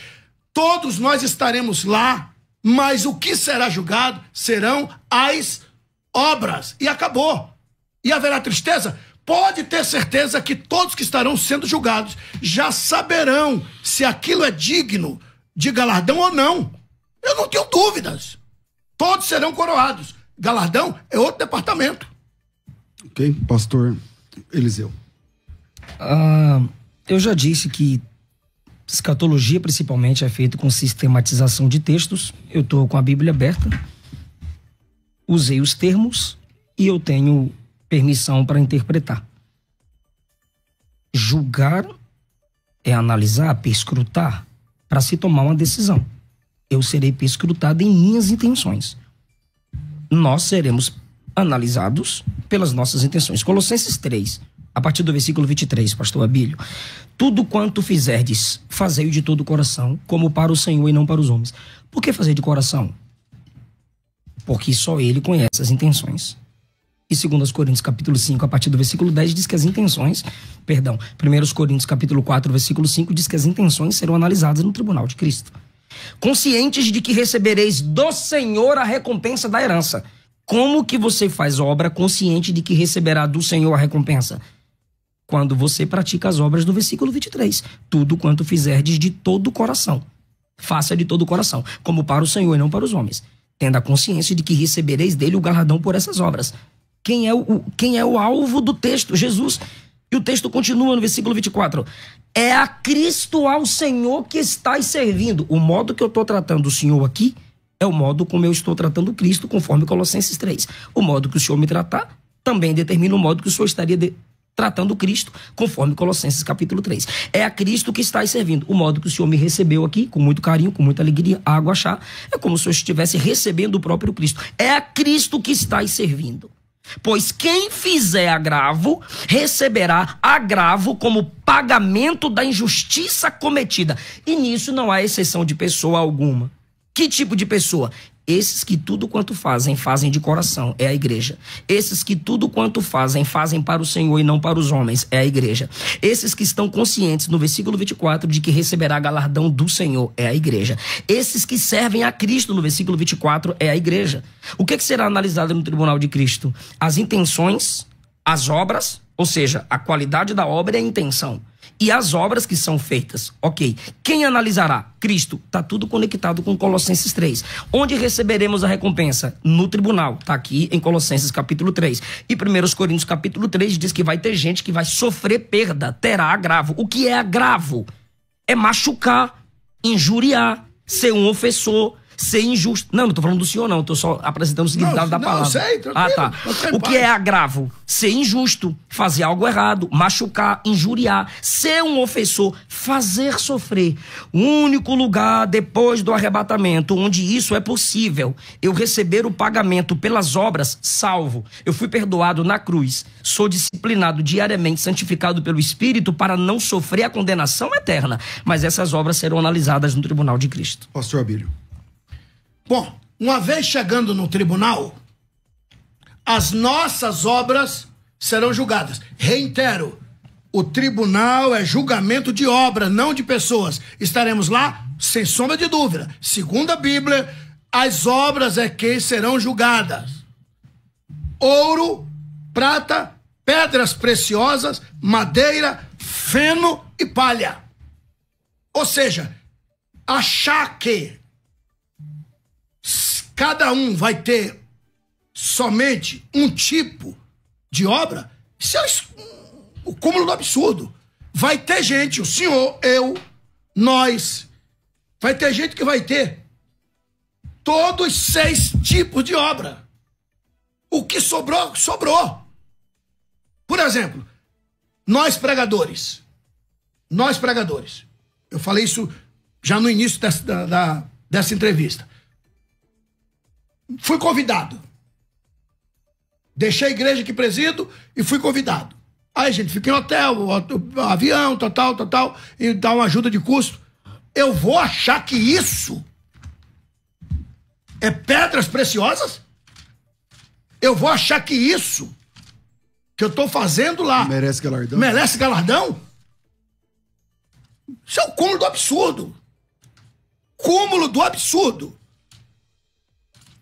Todos nós estaremos lá, mas o que será julgado serão as obras. E acabou. E haverá tristeza? Pode ter certeza que todos que estarão sendo julgados já saberão se aquilo é digno de galardão ou não. Eu não tenho dúvidas. Todos serão coroados. Galardão é outro departamento. Ok, pastor Eliseu. Eu já disse que escatologia principalmente é feita com sistematização de textos. Eu estou com a Bíblia aberta, usei os termos e eu tenho permissão para interpretar. Julgar é analisar, perscrutar, para se tomar uma decisão. Eu serei perscrutado em minhas intenções. Nós seremos analisados pelas nossas intenções. Colossenses 3, a partir do versículo 23, pastor Abílio. Tudo quanto fizerdes, fazei-o de todo o coração, como para o Senhor e não para os homens. Por que fazer de coração? Porque só ele conhece as intenções. E 2 Coríntios capítulo 5, a partir do versículo 10, diz que as intenções, 1 Coríntios capítulo 4, versículo 5, diz que as intenções serão analisadas no tribunal de Cristo. Conscientes de que recebereis do Senhor a recompensa da herança. Como que você faz obra consciente de que receberá do Senhor a recompensa? Quando você pratica as obras do versículo 23. Tudo quanto fizerdes de todo o coração. Faça de todo o coração, como para o Senhor e não para os homens. Tendo a consciência de que recebereis dele o galardão por essas obras. Quem é o alvo do texto? Jesus. E o texto continua no versículo 24. É a Cristo, ao Senhor, que estáis servindo. O modo que eu estou tratando o Senhor aqui é o modo como eu estou tratando Cristo, conforme Colossenses 3. O modo que o Senhor me tratar também determina o modo que o Senhor estaria tratando Cristo, conforme Colossenses capítulo 3. É a Cristo que estáis servindo. O modo que o Senhor me recebeu aqui, com muito carinho, com muita alegria, água, chá, é como se eu estivesse recebendo o próprio Cristo. É a Cristo que estáis servindo. Pois quem fizer agravo, receberá agravo como pagamento da injustiça cometida. E nisso não há exceção de pessoa alguma. Que tipo de pessoa? Esses que tudo quanto fazem, fazem de coração, é a igreja. Esses que tudo quanto fazem, fazem para o Senhor e não para os homens, é a igreja. Esses que estão conscientes, no versículo 24, de que receberá galardão do Senhor, é a igreja. Esses que servem a Cristo, no versículo 24, é a igreja. O que será analisado no tribunal de Cristo? As intenções, as obras, ou seja, a qualidade da obra e a intenção. E as obras que são feitas, ok. Quem analisará? Cristo. Está tudo conectado com Colossenses 3. Onde receberemos a recompensa? No tribunal. Está aqui em Colossenses capítulo 3. E 1 Coríntios capítulo 3 diz que vai ter gente que vai sofrer perda, terá agravo. O que é agravo? É machucar, injuriar, ser um ofensor, ser injusto. Não estou falando do senhor, não. Estou só apresentando o significado da palavra. Sei, tranquilo. Tá. O que é agravo? Ser injusto, fazer algo errado, machucar, injuriar, ser um ofensor, fazer sofrer. O único lugar depois do arrebatamento onde isso é possível, eu receber o pagamento pelas obras, salvo. Eu fui perdoado na cruz, sou disciplinado diariamente, santificado pelo Espírito para não sofrer a condenação eterna. Mas essas obras serão analisadas no tribunal de Cristo. Pastor Abílio. Bom, uma vez chegando no tribunal, as nossas obras serão julgadas. Reitero, o tribunal é julgamento de obra, não de pessoas. Estaremos lá sem sombra de dúvida. Segundo a Bíblia, as obras é que serão julgadas. Ouro, prata, pedras preciosas, madeira, feno e palha. Ou seja, achar que cada um vai ter somente um tipo de obra, isso é o cúmulo do absurdo. Vai ter gente, o senhor, eu, nós, vai ter gente que vai ter todos 6 tipos de obra. O que sobrou, sobrou. Por exemplo, nós pregadores, eu falei isso já no início dessa entrevista. Fui convidado. Deixei a igreja que presido e fui convidado. Aí a gente fica em hotel, avião, tal, e dá uma ajuda de custo. Eu vou achar que isso é pedras preciosas? Eu vou achar que isso que eu estou fazendo lá merece galardão? Merece galardão? Isso é o cúmulo do absurdo. Cúmulo do absurdo.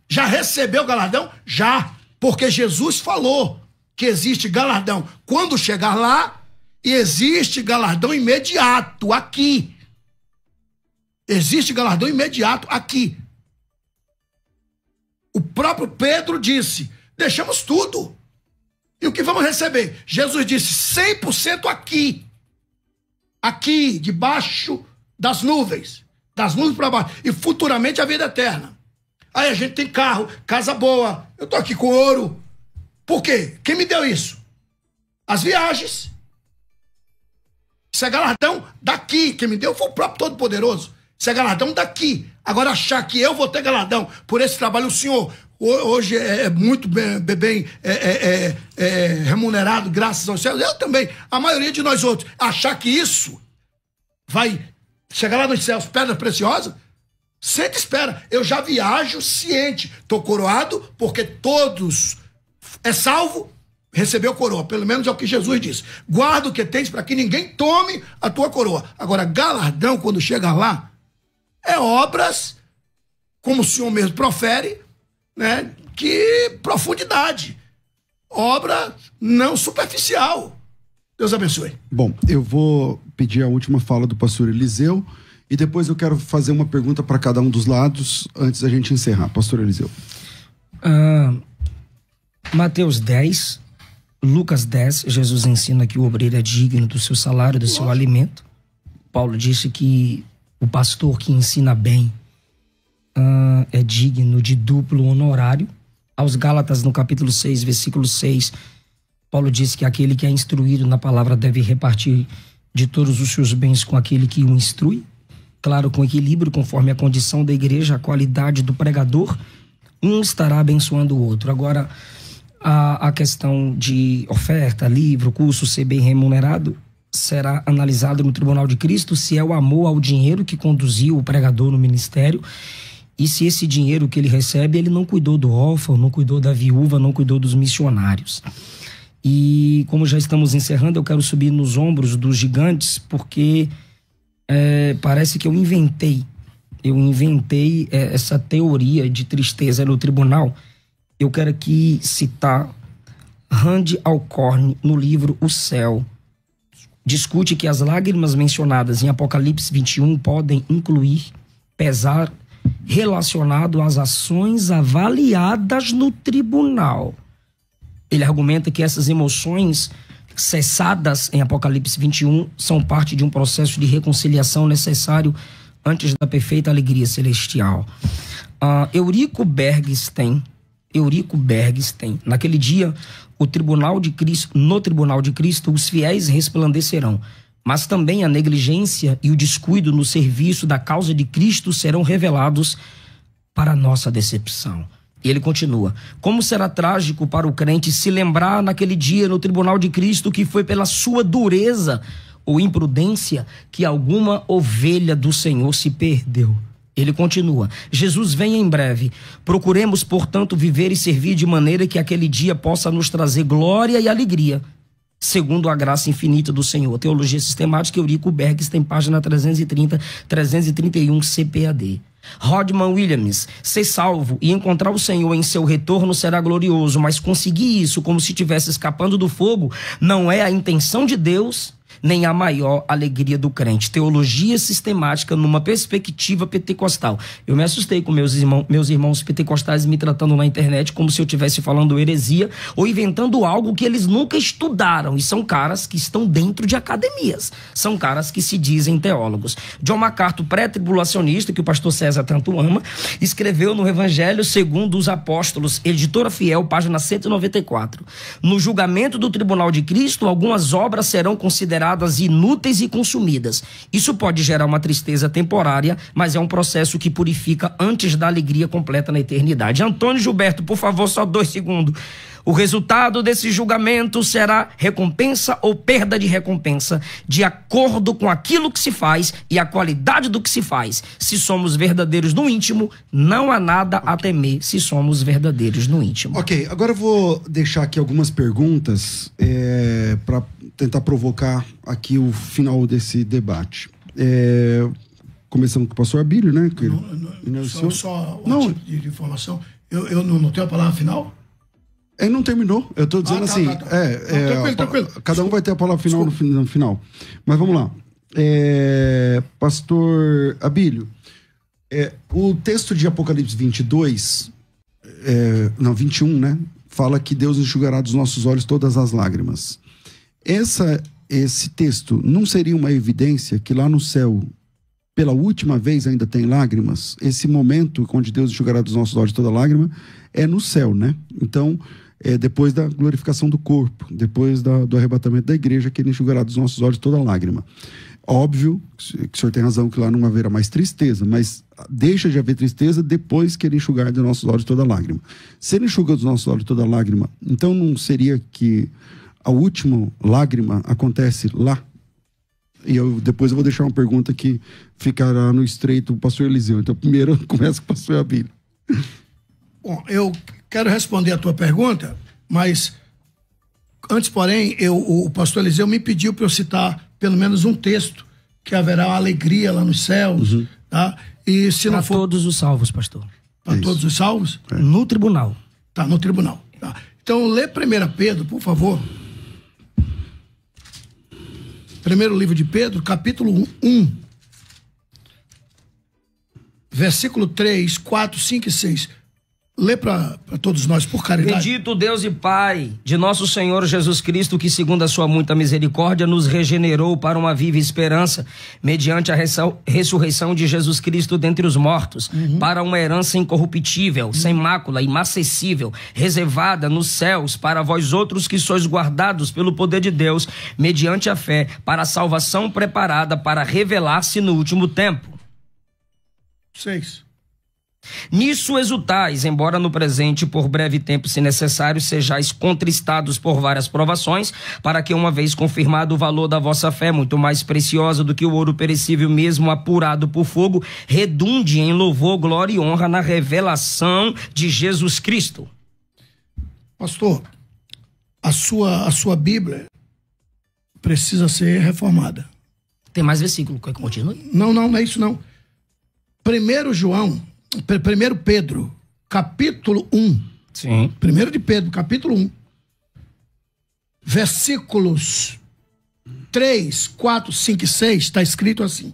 Já recebeu galardão? Já. Porque Jesus falou que existe galardão quando chegar lá e existe galardão imediato aqui. Existe galardão imediato aqui. O próprio Pedro disse, deixamos tudo. E o que vamos receber? Jesus disse, 100% aqui. Aqui, debaixo das nuvens. Das nuvens para baixo. E futuramente a vida eterna. Aí a gente tem carro, casa boa. Eu tô aqui com ouro. Por quê? Quem me deu isso? As viagens. Isso é galardão daqui. Quem me deu foi o próprio Todo-Poderoso. Isso é galardão daqui. Agora achar que eu vou ter galardão por esse trabalho, o senhor hoje é muito bem remunerado, graças aos céus. Eu também. A maioria de nós outros. Achar que isso vai chegar lá nos céus, pedra preciosa, sente espera. Eu já viajo ciente. Estou coroado porque todos é salvo, recebeu coroa. Pelo menos é o que Jesus disse. Guarda o que tens para que ninguém tome a tua coroa. Agora, galardão, quando chega lá, é obras, como o senhor mesmo profere, né? Que profundidade. Obra não superficial. Deus abençoe. Bom, eu vou pedir a última fala do pastor Eliseu e depois eu quero fazer uma pergunta para cada um dos lados antes da gente encerrar. Pastor Eliseu. Mateus 10, Lucas 10, Jesus ensina que o obreiro é digno do seu salário, do seu alimento. Paulo disse que o pastor que ensina bem é digno de duplo honorário. Aos Gálatas, no capítulo 6, versículo 6, Paulo diz que aquele que é instruído na palavra deve repartir de todos os seus bens com aquele que o instrui. Claro, com equilíbrio, conforme a condição da igreja, a qualidade do pregador, um estará abençoando o outro. Agora, a questão de oferta, livro, curso, ser bem remunerado, será analisado no Tribunal de Cristo se é o amor ao dinheiro que conduziu o pregador no ministério e se esse dinheiro que ele recebe, ele não cuidou do órfão, não cuidou da viúva, não cuidou dos missionários. E como já estamos encerrando, eu quero subir nos ombros dos gigantes porque parece que eu inventei essa teoria de tristeza no tribunal. Eu quero aqui citar Randy Alcorn no livro O Céu. Discute que as lágrimas mencionadas em Apocalipse 21 podem incluir pesar relacionado às ações avaliadas no tribunal. Ele argumenta que essas emoções cessadas em Apocalipse 21 são parte de um processo de reconciliação necessário antes da perfeita alegria celestial. Eurico Bergstein, naquele dia, no Tribunal de Cristo, os fiéis resplandecerão, mas também a negligência e o descuido no serviço da causa de Cristo serão revelados para a nossa decepção. E ele continua, como será trágico para o crente se lembrar naquele dia no Tribunal de Cristo que foi pela sua dureza ou imprudência que alguma ovelha do Senhor se perdeu. Ele continua, Jesus vem em breve, procuremos, portanto, viver e servir de maneira que aquele dia possa nos trazer glória e alegria, segundo a graça infinita do Senhor. Teologia Sistemática, Eurico Bergstein, página 330, 331, CPAD. Rodman Williams, ser salvo e encontrar o Senhor em seu retorno será glorioso, mas conseguir isso como se estivesse escapando do fogo não é a intenção de Deus, nem a maior alegria do crente. Teologia sistemática numa perspectiva pentecostal. Eu me assustei com meus irmãos pentecostais me tratando na internet como se eu estivesse falando heresia ou inventando algo que eles nunca estudaram. E são caras que estão dentro de academias. São caras que se dizem teólogos. John MacArthur, pré-tribulacionista, que o pastor César tanto ama, escreveu no Evangelho segundo os Apóstolos, editora Fiel, página 194. No julgamento do Tribunal de Cristo, algumas obras serão consideradas inúteis e consumidas. Isso pode gerar uma tristeza temporária, mas é um processo que purifica antes da alegria completa na eternidade. Antônio Gilberto, por favor, só 2 segundos. O resultado desse julgamento será recompensa ou perda de recompensa, de acordo com aquilo que se faz e a qualidade do que se faz. Se somos verdadeiros no íntimo, não há nada a temer se somos verdadeiros no íntimo. Ok, agora eu vou deixar aqui algumas perguntas para tentar provocar aqui o final desse debate. Começando com o pastor Abílio, né? Só um tipo de informação. Eu não tenho a palavra final? Ele não terminou. Eu estou dizendo assim. Tranquilo. Cada um vai ter a palavra final no final. Mas vamos lá. Pastor Abílio, o texto de Apocalipse 22, 21, né? Fala que Deus enxugará dos nossos olhos todas as lágrimas. Esse texto não seria uma evidência que lá no céu, pela última vez, ainda tem lágrimas? Esse momento onde Deus enxugará dos nossos olhos toda lágrima é no céu, né? Então, depois da glorificação do corpo, depois do arrebatamento da igreja, que ele enxugará dos nossos olhos toda lágrima. Óbvio que o senhor tem razão que lá não haverá mais tristeza, mas deixa de haver tristeza depois que ele enxugar dos nossos olhos toda lágrima. Se ele enxuga dos nossos olhos toda lágrima, então não seria que a última lágrima acontece lá? E depois eu vou deixar uma pergunta que ficará no estreito o pastor Eliseu. Então primeiro eu começo com o pastor Abílio. Bom, eu quero responder a tua pergunta, mas antes, porém, o pastor Eliseu me pediu para eu citar pelo menos um texto que haverá uma alegria lá nos céus, tá? E se não for... todos os salvos, pastor. Para todos os salvos? No tribunal. Tá, no tribunal. Tá. Então, lê 1 Pedro, por favor. Primeiro livro de Pedro, capítulo 1. Versículo 3, 4, 5 e 6. Lê para todos nós, por caridade. Bendito Deus e Pai de nosso Senhor Jesus Cristo, que segundo a sua muita misericórdia nos regenerou para uma viva esperança, mediante a ressurreição de Jesus Cristo dentre os mortos, para uma herança incorruptível, sem mácula, imacessível, reservada nos céus para vós outros que sois guardados pelo poder de Deus, mediante a fé, para a salvação preparada para revelar-se no último tempo. 6. Nisso exultais, embora no presente, por breve tempo, se necessário, sejais contristados por várias provações, para que, uma vez confirmado o valor da vossa fé, muito mais preciosa do que o ouro perecível mesmo apurado por fogo, redunde em louvor, glória e honra na revelação de Jesus Cristo. Pastor, a sua Bíblia precisa ser reformada. Tem mais versículo, quer que continue? Não é isso não. 1 Pedro, capítulo 1. Sim. 1 de Pedro, capítulo 1. Versículos 3, 4, 5 e 6, está escrito assim.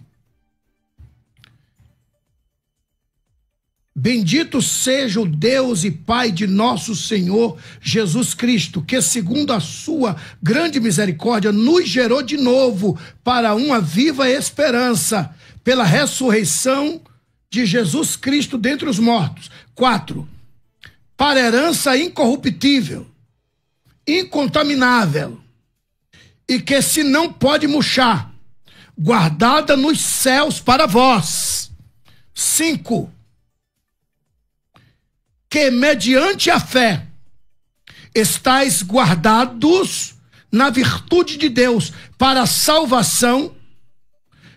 Bendito seja o Deus e Pai de nosso Senhor Jesus Cristo, que segundo a sua grande misericórdia nos gerou de novo para uma viva esperança, pela ressurreição de Jesus Cristo dentre os mortos. 4. Para herança incorruptível, incontaminável, e que se não pode murchar, guardada nos céus para vós. 5. Que mediante a fé estáis guardados na virtude de Deus para a salvação,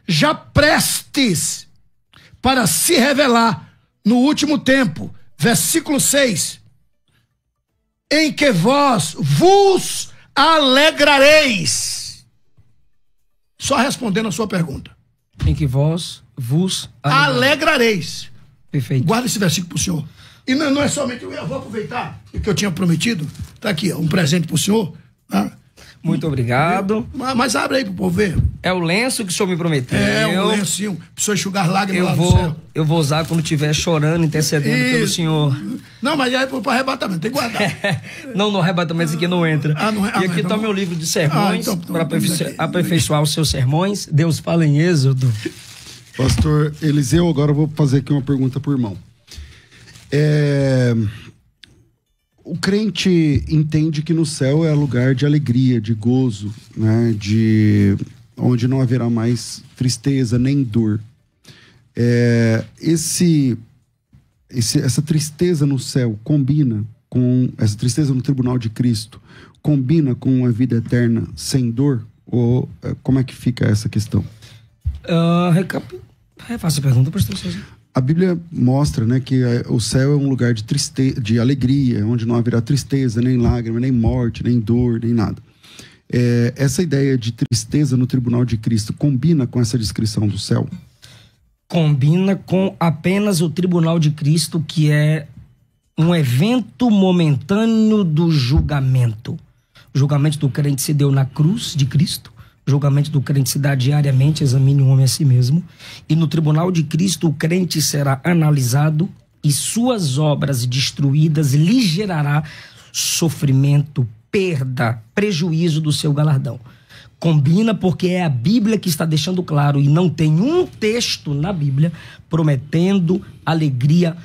já prestes para se revelar no último tempo. Versículo 6. Em que vós vos alegrareis. Só respondendo a sua pergunta. Em que vós vos alegrareis. Perfeito. Guarda esse versículo pro senhor. E não é somente, eu vou aproveitar o que eu tinha prometido. Tá aqui, ó, um presente pro senhor. Tá? Muito obrigado. Mas abre aí pro povo ver. É o lenço que o senhor me prometeu. É um lencinho, pra senhor enxugar lágrimas lá no céu. Eu vou usar quando estiver chorando, intercedendo pelo senhor. Não, mas aí pro arrebatamento, tem que guardar. Não, no arrebatamento isso aqui não entra. E aqui está o meu livro de sermões, para aperfeiçoar os seus sermões. Deus fala em Êxodo. Pastor Eliseu, agora eu vou fazer aqui uma pergunta por irmão. O crente entende que no céu é lugar de alegria, de gozo, né? Onde não haverá mais tristeza nem dor. Essa tristeza no céu combina com essa tristeza no tribunal de Cristo, combina com a vida eterna sem dor? Ou como é que fica essa questão? Faça a pergunta, pastor César. A Bíblia mostra, né, que o céu é um lugar de tristeza, de alegria, onde não haverá tristeza, nem lágrima, nem morte, nem dor, nem nada. Essa ideia de tristeza no tribunal de Cristo combina com essa descrição do céu? Combina com apenas o tribunal de Cristo, que é um evento momentâneo do julgamento. O julgamento do crente se deu na cruz de Cristo. O julgamento do crente se dá diariamente, examine o homem a si mesmo. E no tribunal de Cristo, o crente será analisado e suas obras destruídas lhe gerará sofrimento, perda, prejuízo do seu galardão. Combina porque é a Bíblia que está deixando claro, e não tem um texto na Bíblia prometendo alegria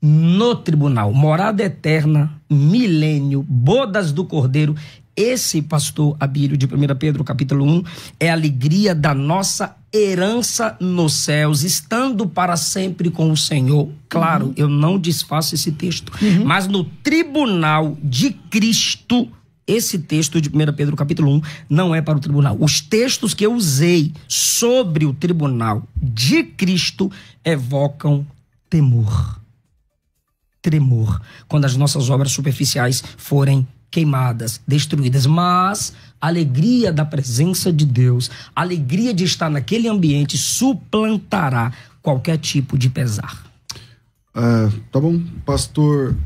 no tribunal. Morada eterna, milênio, bodas do Cordeiro. Esse, pastor Abílio, de 1 Pedro capítulo 1, é a alegria da nossa herança nos céus, estando para sempre com o Senhor. Claro, eu não desfaço esse texto, mas no tribunal de Cristo, esse texto de 1 Pedro capítulo 1 não é para o tribunal. Os textos que eu usei sobre o tribunal de Cristo evocam temor. Tremor, quando as nossas obras superficiais forem queimadas, destruídas, mas a alegria da presença de Deus, a alegria de estar naquele ambiente suplantará qualquer tipo de pesar. Tá bom, pastor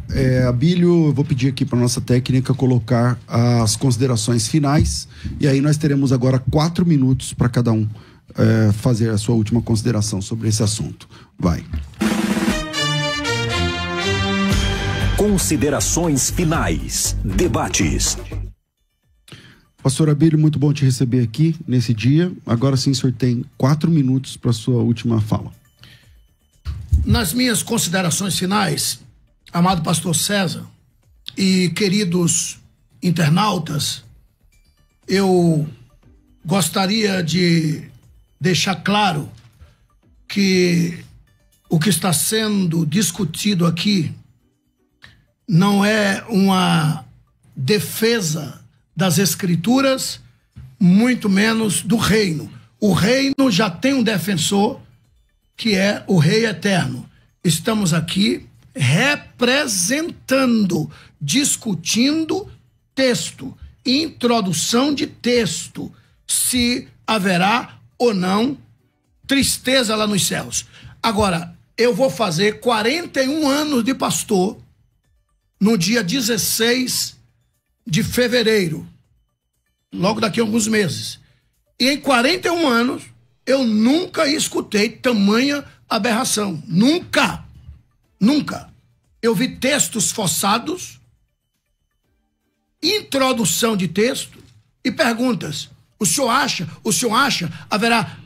Abílio, eu vou pedir aqui para nossa técnica colocar as considerações finais, e aí nós teremos agora 4 minutos para cada um fazer a sua última consideração sobre esse assunto. Vai. Considerações finais. Debates. Pastor Abílio, muito bom te receber aqui nesse dia. Agora sim, o senhor tem 4 minutos para sua última fala. Nas minhas considerações finais, amado pastor César e queridos internautas, eu gostaria de deixar claro que o que está sendo discutido aqui não é uma defesa das Escrituras, muito menos do reino. O reino já tem um defensor, que é o Rei Eterno. Estamos aqui representando, discutindo texto, introdução de texto, se haverá ou não tristeza lá nos céus. Agora, eu vou fazer 41 anos de pastor no dia 16 de fevereiro, logo daqui a alguns meses. E em 41 anos, eu nunca escutei tamanha aberração. Nunca. Nunca. Eu vi textos forçados, introdução de texto e perguntas. O senhor acha, haverá...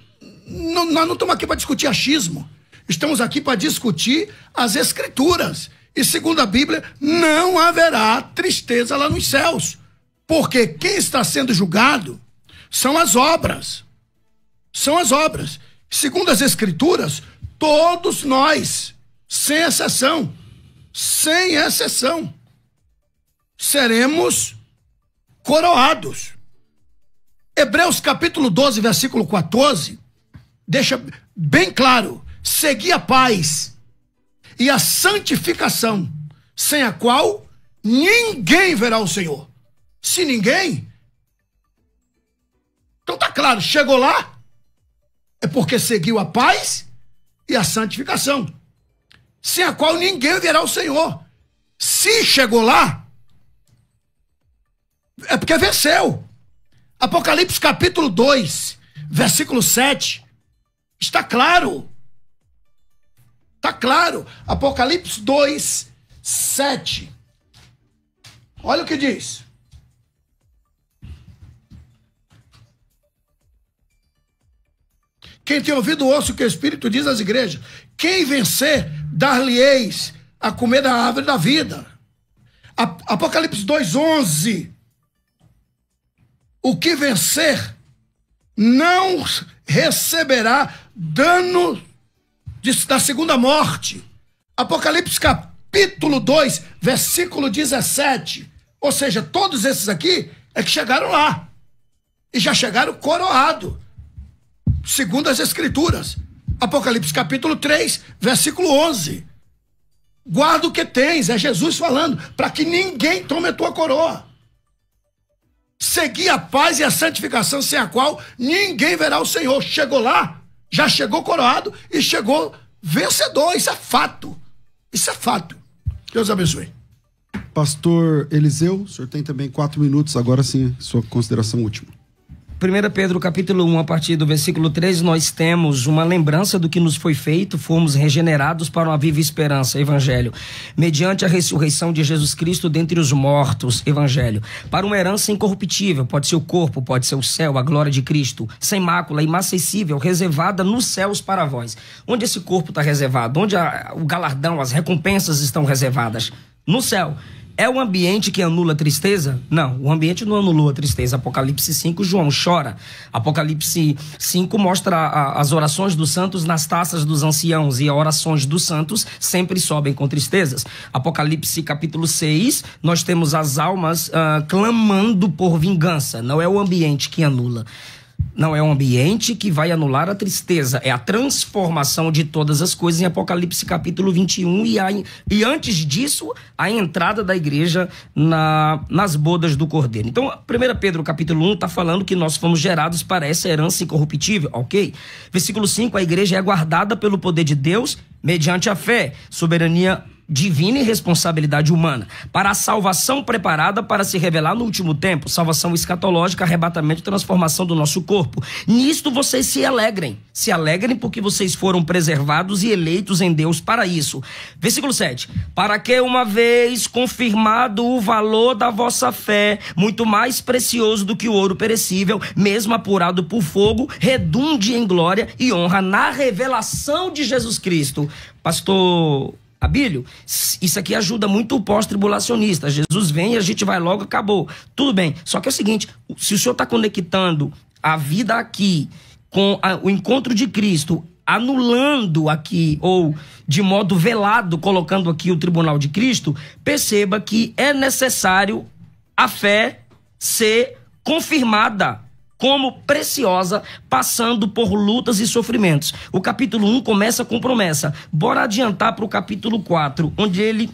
Nós não estamos aqui para discutir achismo. Estamos aqui para discutir as Escrituras. E segundo a Bíblia, não haverá tristeza lá nos céus. Porque quem está sendo julgado são as obras. São as obras. Segundo as Escrituras, todos nós, sem exceção, seremos coroados. Hebreus capítulo 12, versículo 14, deixa bem claro: segui a paz e a santificação, sem a qual ninguém verá o Senhor. Se ninguém, então tá claro, chegou lá, é porque seguiu a paz e a santificação, sem a qual ninguém verá o Senhor. Se chegou lá, é porque venceu. Apocalipse capítulo 2, versículo 7, está claro. Está claro. Apocalipse 2, 7. Olha o que diz. Quem tem ouvido, ouça o que o Espírito diz às igrejas. Quem vencer, dar-lhe-eis a comer da árvore da vida. Apocalipse 2, 11. O que vencer não receberá dano da segunda morte. Apocalipse capítulo 2, versículo 17. Ou seja, todos esses aqui é que chegaram lá. E já chegaram coroado, segundo as Escrituras. Apocalipse capítulo 3, versículo 11. Guarda o que tens, é Jesus falando, para que ninguém tome a tua coroa. Segui a paz e a santificação, sem a qual ninguém verá o Senhor. Chegou lá, já chegou coroado e chegou vencedor. Isso é fato. Isso é fato. Deus abençoe. Pastor Eliseu, o senhor tem também 4 minutos, agora sim, sua consideração última. 1 Pedro capítulo 1, a partir do versículo 3, nós temos uma lembrança do que nos foi feito, fomos regenerados para uma viva esperança, evangelho, mediante a ressurreição de Jesus Cristo dentre os mortos, evangelho, para uma herança incorruptível, pode ser o corpo, pode ser o céu, a glória de Cristo, sem mácula, inacessível, reservada nos céus para vós. Onde esse corpo está reservado? Onde o galardão, as recompensas estão reservadas? No céu. É o ambiente que anula a tristeza? Não, o ambiente não anulou a tristeza. Apocalipse 5, João chora. Apocalipse 5 mostra as orações dos santos nas taças dos anciãos, e as orações dos santos sempre sobem com tristezas. Apocalipse capítulo 6, nós temos as almas clamando por vingança. Não é o ambiente que anula. Não é um ambiente que vai anular a tristeza, é a transformação de todas as coisas em Apocalipse capítulo 21 e antes disso, a entrada da igreja nas bodas do Cordeiro. Então, 1 Pedro capítulo 1 está falando que nós fomos gerados para essa herança incorruptível, ok? Versículo 5, a igreja é guardada pelo poder de Deus mediante a fé, soberania divina e responsabilidade humana, para a salvação preparada para se revelar no último tempo, salvação escatológica, arrebatamento e transformação do nosso corpo. Nisto vocês se alegrem porque vocês foram preservados e eleitos em Deus para isso. Versículo 7, para que uma vez confirmado o valor da vossa fé, muito mais precioso do que o ouro perecível, mesmo apurado por fogo, redunde em glória e honra na revelação de Jesus Cristo. Pastor Abílio, isso aqui ajuda muito o pós-tribulacionista. Jesus vem e a gente vai logo, acabou. Tudo bem, só que é o seguinte, se o senhor está conectando a vida aqui com o encontro de Cristo, anulando aqui, ou de modo velado, colocando aqui o tribunal de Cristo, perceba que é necessário a fé ser confirmada como preciosa, passando por lutas e sofrimentos. O capítulo 1 começa com promessa. Bora adiantar para o capítulo 4, onde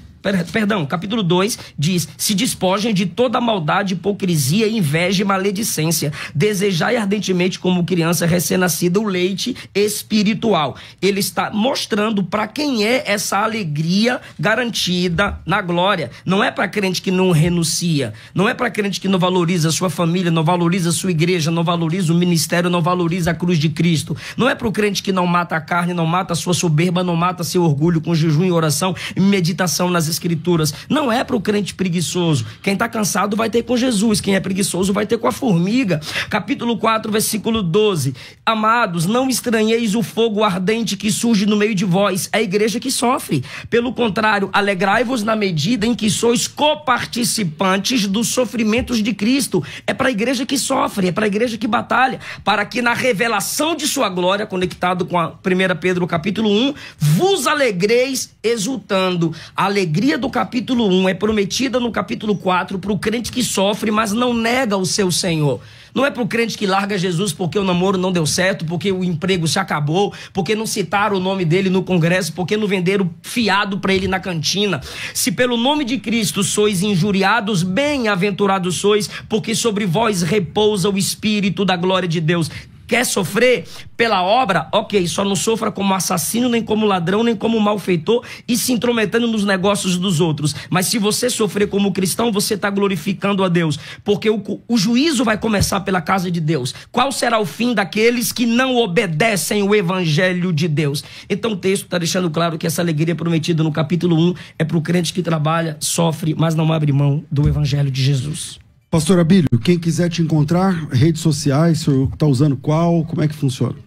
capítulo 2 diz: se despojem de toda maldade, hipocrisia, inveja e maledicência. Desejai ardentemente, como criança recém-nascida, o leite espiritual. Ele está mostrando para quem é essa alegria garantida na glória. Não é para crente que não renuncia, não é para crente que não valoriza a sua família, não valoriza a sua igreja, não valoriza o ministério, não valoriza a cruz de Cristo. Não é para o crente que não mata a carne, não mata a sua soberba, não mata seu orgulho com jejum e oração e meditação nas Escrituras. Não é para o crente preguiçoso. Quem está cansado vai ter com Jesus, quem é preguiçoso vai ter com a formiga. Capítulo 4, versículo 12. Amados, não estranheis o fogo ardente que surge no meio de vós, é a igreja que sofre. Pelo contrário, alegrai-vos na medida em que sois coparticipantes dos sofrimentos de Cristo. É para a igreja que sofre, é para a igreja que batalha, para que na revelação de sua glória, conectado com a 1 Pedro capítulo 1, vos alegreis exultando. A alegria do capítulo 1 é prometida no capítulo 4 para o crente que sofre, mas não nega o seu Senhor. Não é para o crente que larga Jesus porque o namoro não deu certo, porque o emprego se acabou, porque não citaram o nome dele no congresso, porque não venderam fiado para ele na cantina. Se pelo nome de Cristo sois injuriados, bem-aventurados sois, porque sobre vós repousa o Espírito da glória de Deus. Quer sofrer pela obra? Ok, só não sofra como assassino, nem como ladrão, nem como malfeitor e se intrometendo nos negócios dos outros. Mas se você sofrer como cristão, você está glorificando a Deus, porque o juízo vai começar pela casa de Deus. Qual será o fim daqueles que não obedecem o evangelho de Deus? Então o texto está deixando claro que essa alegria prometida no capítulo 1 é para o crente que trabalha, sofre, mas não abre mão do evangelho de Jesus. Pastor Abílio, quem quiser te encontrar, redes sociais, o senhor está usando qual? Como é que funciona?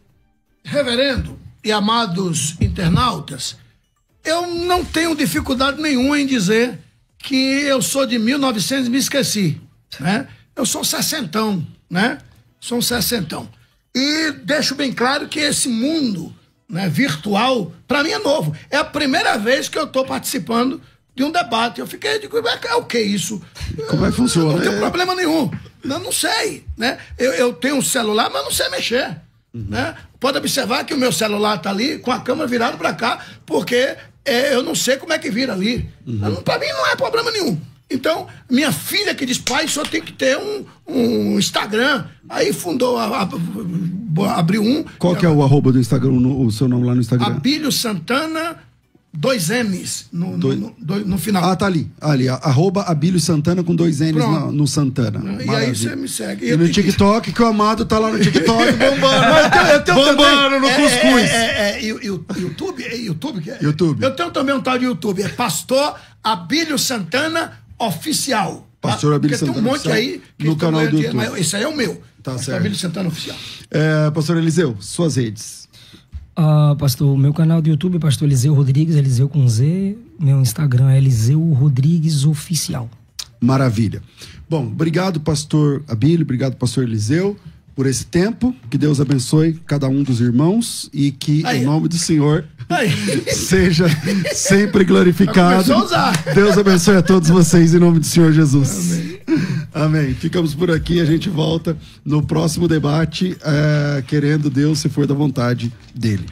Reverendo e amados internautas, eu não tenho dificuldade nenhuma em dizer que eu sou de 1900 e me esqueci, né? Eu sou sessentão, né? Sou um sessentão. E deixo bem claro que esse mundo, né, virtual, para mim é novo. É a primeira vez que eu estou participando de um debate. Eu digo, é o que isso? Como é que funciona? Não tem problema nenhum. Não sei, né? Eu tenho um celular, mas não sei mexer. Né? Pode observar que o meu celular tá ali com a câmera virada para cá, porque eu não sei como é que vira ali. Para mim não é problema nenhum. Então, minha filha que diz, pai, só tem que ter um Instagram. Aí fundou, abriu um. Qual que é o arroba do Instagram, o seu nome lá no Instagram? Abílio Santana, 2 M's no final. Ah, tá ali. Arroba Abílio Santana com 2 N's no Santana. E aí você me segue. E no TikTok, que o Amado tá lá no TikTok bombando. Bombando no cuscuz. YouTube. Eu tenho também um tal de YouTube. É Pastor Abílio Santana Oficial. Pastor Abílio Santana tem um monte aí no canal do YouTube. Mas esse aí é o meu. Tá Pastor certo. Abílio Santana Oficial. Pastor Eliseu, suas redes. Pastor, meu canal do YouTube é Pastor Eliseu Rodrigues, Eliseu com Z. Meu Instagram é Eliseu Rodrigues Oficial. Maravilha. Bom, obrigado, pastor Abílio, obrigado, pastor Eliseu, por esse tempo. Que Deus abençoe cada um dos irmãos e que o nome do Senhor seja sempre glorificado. Deus abençoe a todos vocês em nome do Senhor Jesus. Amém. Ficamos por aqui, a gente volta no próximo debate, querendo Deus, se for da vontade dele.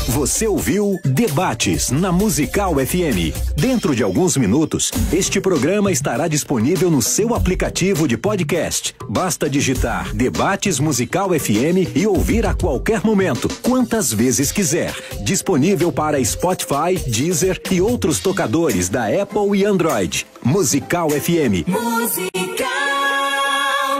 Você ouviu Debates na Musical FM. Dentro de alguns minutos, este programa estará disponível no seu aplicativo de podcast. Basta digitar Debates Musical FM e ouvir a qualquer momento, quantas vezes quiser. Disponível para Spotify, Deezer e outros tocadores da Apple e Android. Musical FM.